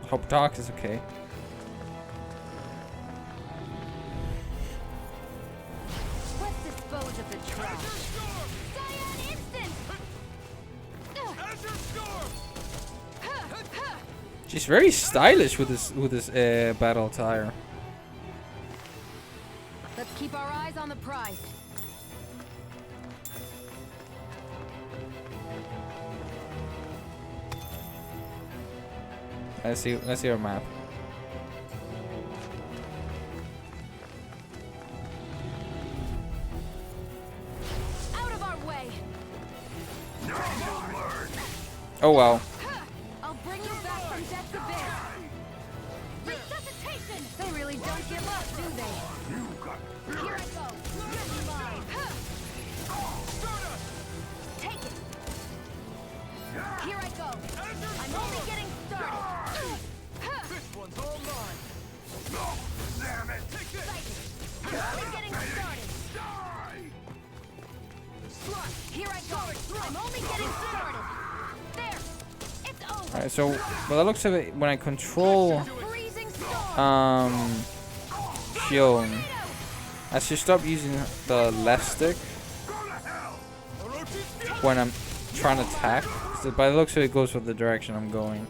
[SPEAKER 11] Hope Doc is okay.
[SPEAKER 2] Let's dispose of the trash. Cyan instant!
[SPEAKER 11] She's very stylish with this battle attire.
[SPEAKER 2] Let's keep our eyes on the prize.
[SPEAKER 11] Let's see our map.
[SPEAKER 2] Out of our way.
[SPEAKER 11] Oh wow.
[SPEAKER 2] I'll bring you back from death's abyss. Resuscitation! They really don't give up, do they? Here I go. Ready line. Take it. Here I go. I'm only getting started.
[SPEAKER 4] This one's all mine. Damn it! Take this!
[SPEAKER 2] I'm only getting started. Here I go. I'm only getting started. There. It's over.
[SPEAKER 11] Alright, so by the looks of it, when I control
[SPEAKER 2] Freezing storm.
[SPEAKER 11] Shion, I should stop using the left stick when I'm trying to attack. So by the looks of it, it goes for the direction I'm going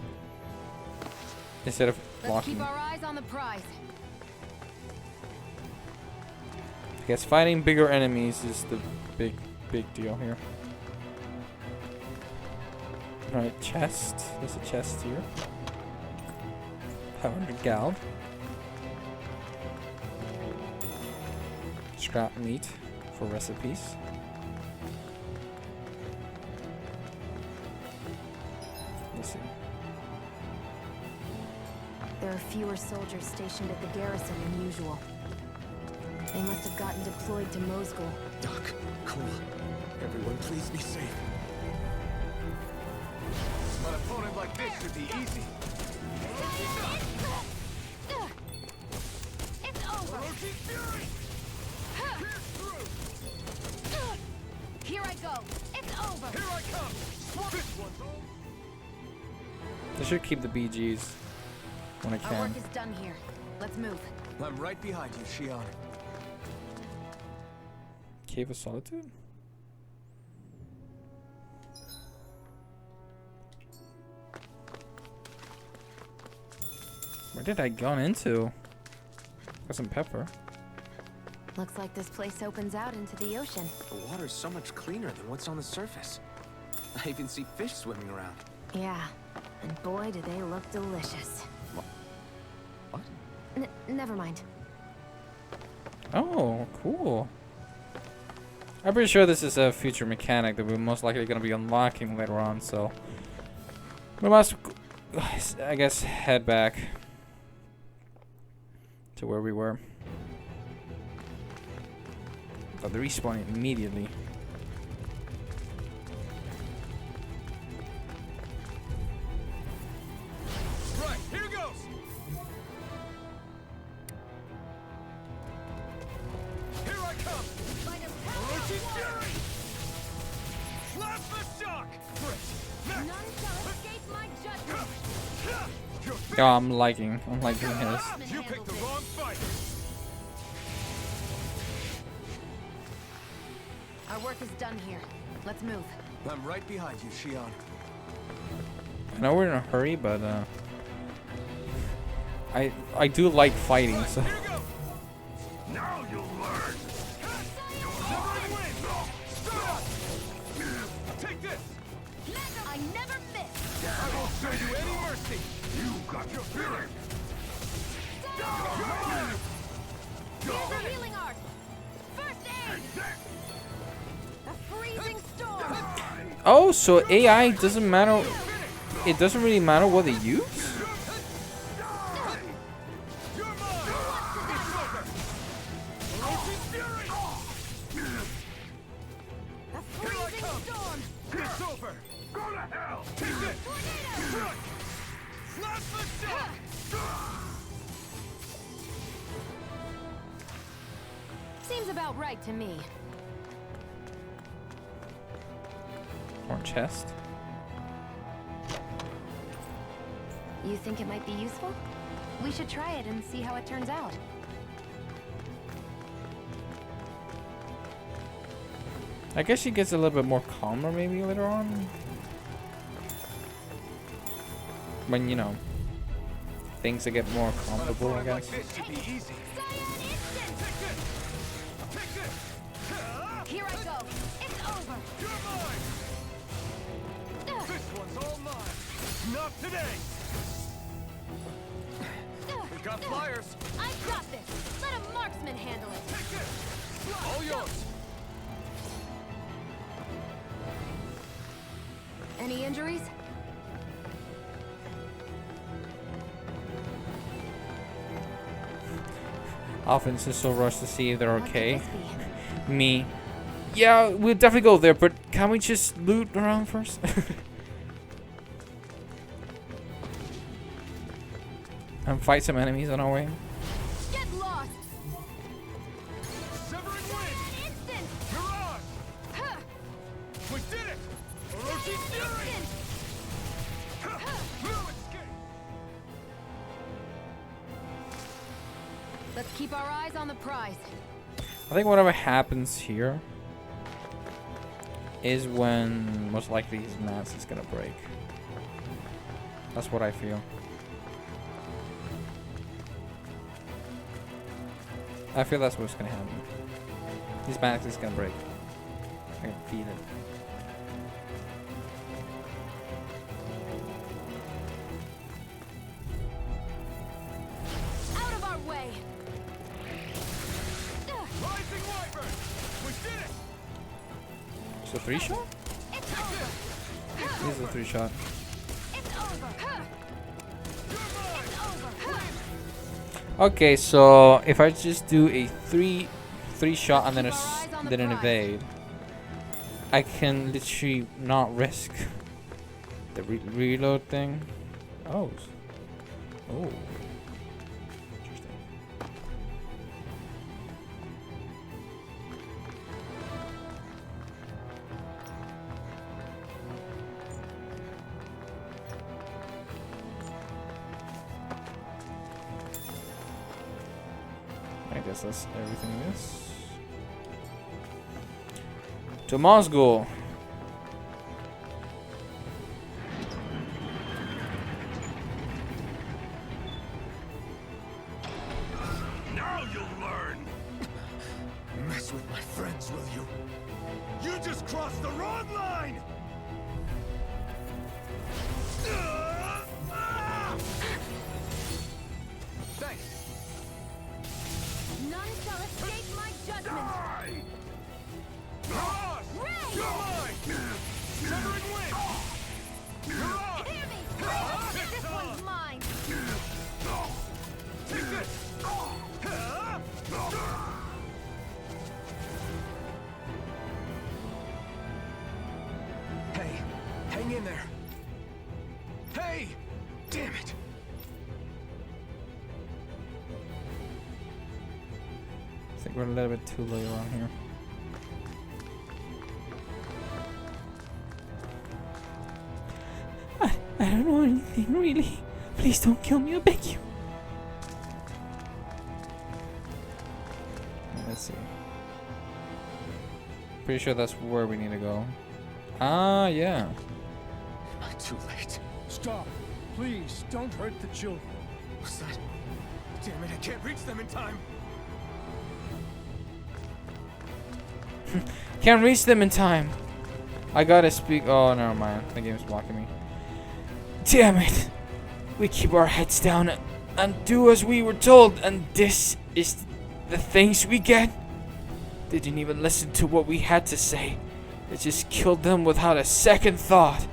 [SPEAKER 11] instead of
[SPEAKER 2] Let's
[SPEAKER 11] blocking.
[SPEAKER 2] keep our eyes on the prize.
[SPEAKER 11] I guess fighting bigger enemies is the big deal here. Alright, chest. There's a chest here. 500 gal. Scrap meat for recipes. Let's see.
[SPEAKER 2] There are fewer soldiers stationed at the garrison than usual. They must have gotten deployed to Mosgul.
[SPEAKER 6] Doc, Cole, everyone please be safe.
[SPEAKER 4] An opponent like this should be easy.
[SPEAKER 2] It's over! Here I go! It's over!
[SPEAKER 4] Here I come! This one's all.
[SPEAKER 11] I should keep the BGs when I
[SPEAKER 2] Our
[SPEAKER 11] can.
[SPEAKER 2] work is done here. Let's move.
[SPEAKER 6] I'm right behind you, Shion.
[SPEAKER 11] Cave of Solitude? Where did I gone into? Got some pepper.
[SPEAKER 2] Looks like this place opens out into the ocean.
[SPEAKER 6] The water's so much cleaner than what's on the surface. I even see fish swimming around.
[SPEAKER 2] Yeah, and boy do they look delicious.
[SPEAKER 6] What?
[SPEAKER 2] Never mind.
[SPEAKER 11] Oh, cool. I'm pretty sure this is a future mechanic that we're most likely going to be unlocking later on, so we must, I guess, head back to where we were. Oh, they respawn immediately.
[SPEAKER 4] Right, here goes! Here I come! Orochi Fury! Plasma Shock!
[SPEAKER 2] None shall escape my judgment.
[SPEAKER 11] Oh, I'm liking his.
[SPEAKER 4] You picked the wrong fight!
[SPEAKER 2] Our work is done here. Let's move.
[SPEAKER 6] I'm right behind you, Shion.
[SPEAKER 11] I know we're in a hurry, but I do like fighting, so.
[SPEAKER 4] Here goes! Now you'll learn! Severing wind! Start up! Take this!
[SPEAKER 2] I never miss.
[SPEAKER 4] I won't show you any mercy! You got your feeling!
[SPEAKER 2] Here's the healing art. First aid. A freezing storm.
[SPEAKER 11] Oh, so AI doesn't matter. It doesn't really matter what they use?
[SPEAKER 4] You're mine! It's over! Orochi Fury!
[SPEAKER 2] A freezing storm.
[SPEAKER 4] It's over! Go to hell! Take this!
[SPEAKER 2] Tornado.
[SPEAKER 4] Plasma Shock!
[SPEAKER 2] Seems about right to me.
[SPEAKER 11] Or chest.
[SPEAKER 2] You think it might be useful? We should try it and see how it turns out.
[SPEAKER 11] I guess she gets a little bit more calmer maybe later on. When, you know, things that get more comfortable, I guess.
[SPEAKER 4] This should be easy. Take this!
[SPEAKER 2] Here I go. It's over.
[SPEAKER 4] You're mine! This one's all mine! Not today! We got flyers!
[SPEAKER 2] I got this. Let a marksman handle it.
[SPEAKER 4] Take this! All yours!
[SPEAKER 2] Any injuries?
[SPEAKER 11] Offense is so rushed to see if they're
[SPEAKER 2] What could
[SPEAKER 11] okay.
[SPEAKER 2] this be?
[SPEAKER 11] Me. Yeah, we'll definitely go there, but can we just loot around first? And fight some enemies on our way.
[SPEAKER 2] Get lost.
[SPEAKER 4] Severing wind!
[SPEAKER 2] Instant.
[SPEAKER 4] Mirage!
[SPEAKER 2] Huh.
[SPEAKER 4] We did it! Orochi Fury!
[SPEAKER 2] Instant.
[SPEAKER 4] No escape!
[SPEAKER 2] Let's keep our eyes on the prize.
[SPEAKER 11] I think whatever happens here is when most likely his mask is gonna break. That's what I feel. I feel that's what's gonna happen. His mask is gonna break. I can feel it. The 3-shot? This is a 3-shot. Okay, so if I just do a 3-shot and then an evade, I can literally not risk the reload thing. Oh. Oh. Interesting. I guess that's everything is. To Moscow.
[SPEAKER 4] Now you'll learn.
[SPEAKER 6] Mess with my friends, will you?
[SPEAKER 4] You just crossed the wrong line.
[SPEAKER 5] Thanks.
[SPEAKER 2] None shall escape my judgment.
[SPEAKER 4] Die! Cross! You're mine! Severing wind! You're on!
[SPEAKER 2] Hear me! This one's mine.
[SPEAKER 4] Take this!
[SPEAKER 6] Hey, hang in there. Hey! Damn it!
[SPEAKER 11] I think we're a little bit too late on here.
[SPEAKER 10] I don't know anything, really. Please don't kill me, I beg you.
[SPEAKER 11] Let's see. Pretty sure that's where we need to go. Ah, yeah.
[SPEAKER 6] Too late.
[SPEAKER 4] Stop! Please, don't hurt the children.
[SPEAKER 6] What's that? Damn it, I can't reach them in time.
[SPEAKER 11] Can't reach them in time. I gotta speak. Oh, never mind. The game's blocking me.
[SPEAKER 10] Damn it. We keep our heads down and do as we were told, and this is the things we get. They didn't even listen to what we had to say. They just killed them without a second thought.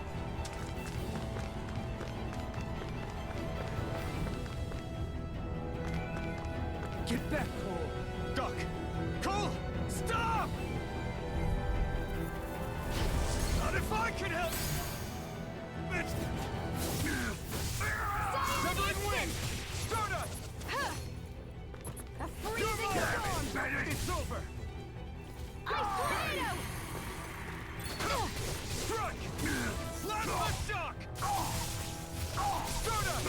[SPEAKER 4] Get back, Cole! Duck! Cole! Stop! Not if I can help! It's... Severing wind! Stardust!
[SPEAKER 2] A freezing storm.
[SPEAKER 4] It's over!
[SPEAKER 2] Ice tornado.
[SPEAKER 4] Strike! Plasma shock! Stardust!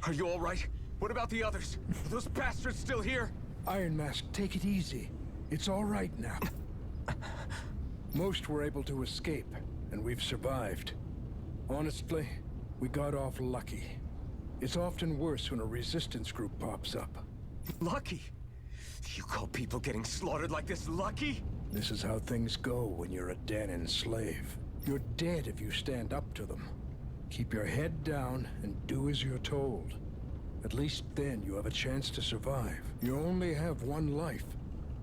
[SPEAKER 6] Are you all right? What about the others? Are those bastards still here?
[SPEAKER 12] Iron Mask, take it easy. It's all right now. Most were able to escape, and we've survived. Honestly, we got off lucky. It's often worse when a resistance group pops up.
[SPEAKER 6] Lucky? You call people getting slaughtered like this lucky?
[SPEAKER 12] This is how things go when you're a Danon slave. You're dead if you stand up to them. Keep your head down and do as you're told. At least then you have a chance to survive. You only have one life.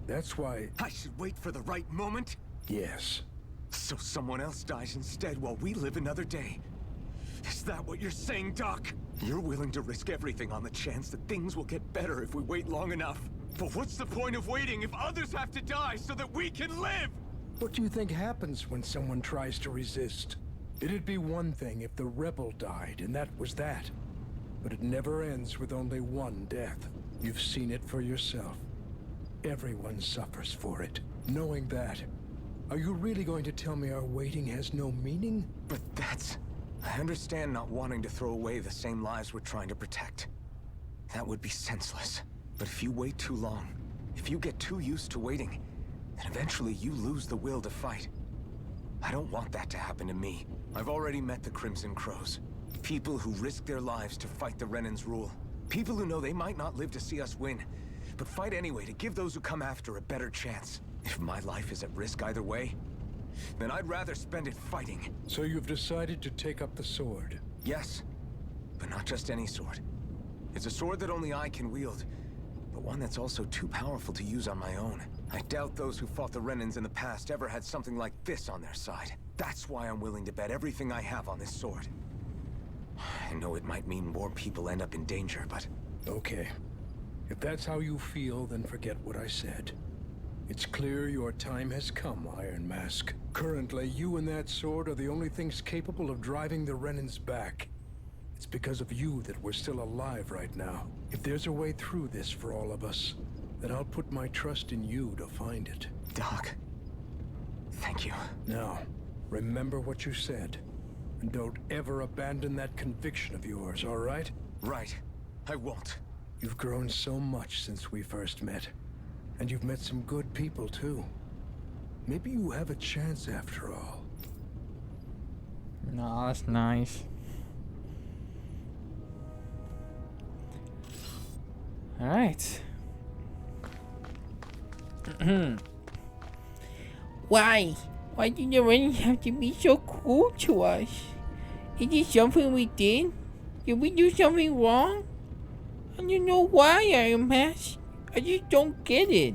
[SPEAKER 12] That's why...
[SPEAKER 6] I should wait for the right moment?
[SPEAKER 12] Yes.
[SPEAKER 6] So someone else dies instead while we live another day. Is that what you're saying, Doc? You're willing to risk everything on the chance that things will get better if we wait long enough. But what's the point of waiting if others have to die so that we can live?
[SPEAKER 12] What do you think happens when someone tries to resist? It'd be one thing if the rebel died, and that was that. But it never ends with only one death. You've seen it for yourself. Everyone suffers for it. Knowing that, are you really going to tell me our waiting has no meaning?
[SPEAKER 6] But that's... I understand not wanting to throw away the same lives we're trying to protect. That would be senseless. But if you wait too long, if you get too used to waiting, then eventually you lose the will to fight. I don't want that to happen to me. I've already met the Crimson Crows. People who risk their lives to fight the Renan's rule. People who know they might not live to see us win, but fight anyway to give those who come after a better chance. If my life is at risk either way, then I'd rather spend it fighting.
[SPEAKER 12] So you've decided to take up the sword?
[SPEAKER 6] Yes, but not just any sword. It's a sword that only I can wield, but one that's also too powerful to use on my own. I doubt those who fought the Renans in the past ever had something like this on their side. That's why I'm willing to bet everything I have on this sword. I know it might mean more people end up in danger, but...
[SPEAKER 12] Okay. If that's how you feel, then forget what I said. It's clear your time has come, Iron Mask. Currently, you and that sword are the only things capable of driving the Renans back. It's because of you that we're still alive right now. If there's a way through this for all of us, then I'll put my trust in you to find it.
[SPEAKER 6] Doc, thank you.
[SPEAKER 12] Now, remember what you said. And don't ever abandon that conviction of yours, all right?
[SPEAKER 6] Right. I won't.
[SPEAKER 12] You've grown so much since we first met. And you've met some good people, too. Maybe you have a chance after all.
[SPEAKER 11] No, that's nice. Alright.
[SPEAKER 10] Why? Why did the Renans have to be so cruel to us? Is it something we did? Did we do something wrong? I don't know why, Iron Mask. I just don't get it.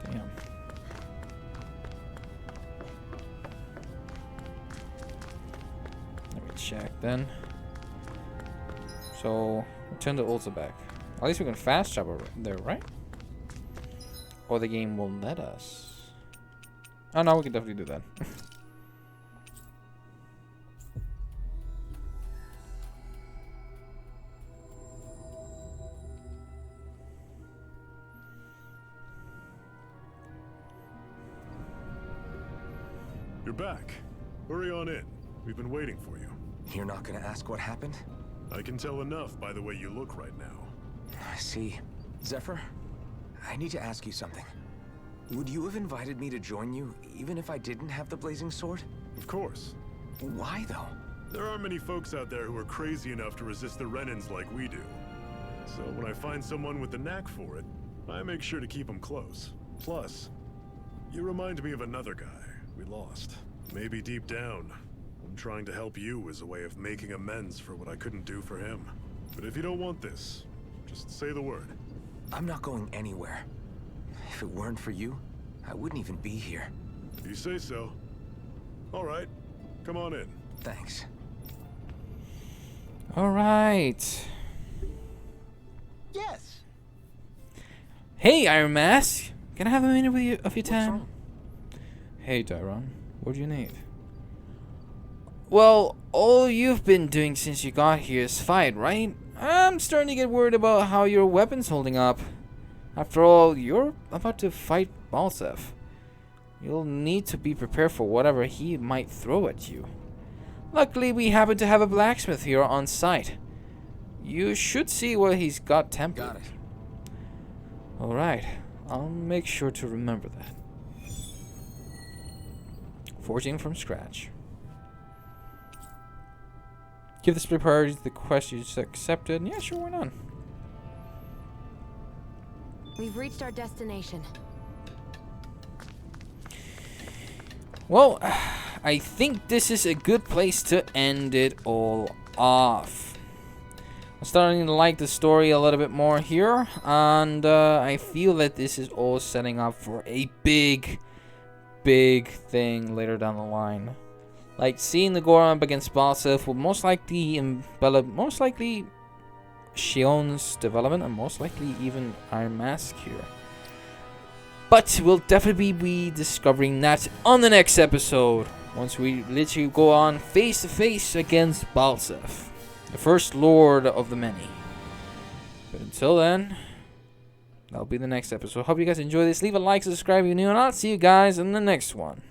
[SPEAKER 11] Damn. Let me check then. So, return the ultra back. At least we can fast travel there, right? Or the game will let us. Oh no, we can definitely do that.
[SPEAKER 3] You're back. Hurry on in. We've been waiting for you.
[SPEAKER 6] You're not gonna ask what happened?
[SPEAKER 3] I can tell enough by the way you look right now.
[SPEAKER 6] I see. Zephyr, I need to ask you something. Would you have invited me to join you, even if I didn't have the blazing sword?
[SPEAKER 3] Of course.
[SPEAKER 6] Why, though?
[SPEAKER 3] There aren't many folks out there who are crazy enough to resist the Renans like we do. So when I find someone with the knack for it, I make sure to keep them close. Plus, you remind me of another guy we lost. Maybe deep down, I'm trying to help you as a way of making amends for what I couldn't do for him. But if you don't want this, just say the word.
[SPEAKER 6] I'm not going anywhere. If it weren't for you, I wouldn't even be here.
[SPEAKER 3] If you say so. All right, come on in.
[SPEAKER 6] Thanks.
[SPEAKER 11] Alright.
[SPEAKER 9] Yes.
[SPEAKER 11] Hey, Iron Mask! Can I have a minute with you, of your
[SPEAKER 6] What's
[SPEAKER 11] time?
[SPEAKER 6] wrong?
[SPEAKER 11] Hey, Tyron. What do you need? Well, all you've been doing since you got here is fight, right? I'm starting to get worried about how your weapon's holding up. After all, you're about to fight Balsef. You'll need to be prepared for whatever he might throw at you. Luckily, we happen to have a blacksmith here on site. You should see what he's got tempered.
[SPEAKER 6] Got it.
[SPEAKER 11] Alright, I'll make sure to remember that. 14 from scratch. Give the split priority to the quest you just accepted. Yeah, sure, why not?
[SPEAKER 2] We've reached our destination.
[SPEAKER 11] Well, I think this is a good place to end it all off. I'm starting to like the story a little bit more here, and I feel that this is all setting up for a big thing later down the line. Like seeing the Goron up against Balsef will most likely Shion's development, and most likely even Iron Mask here. But we'll definitely be discovering that on the next episode, once we literally go on face to face against Balsef, the first Lord of the Many. But until then, that'll be the next episode. Hope you guys enjoy this. Leave a like, subscribe if you're new, and I'll see you guys in the next one.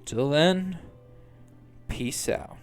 [SPEAKER 11] Till then, peace out.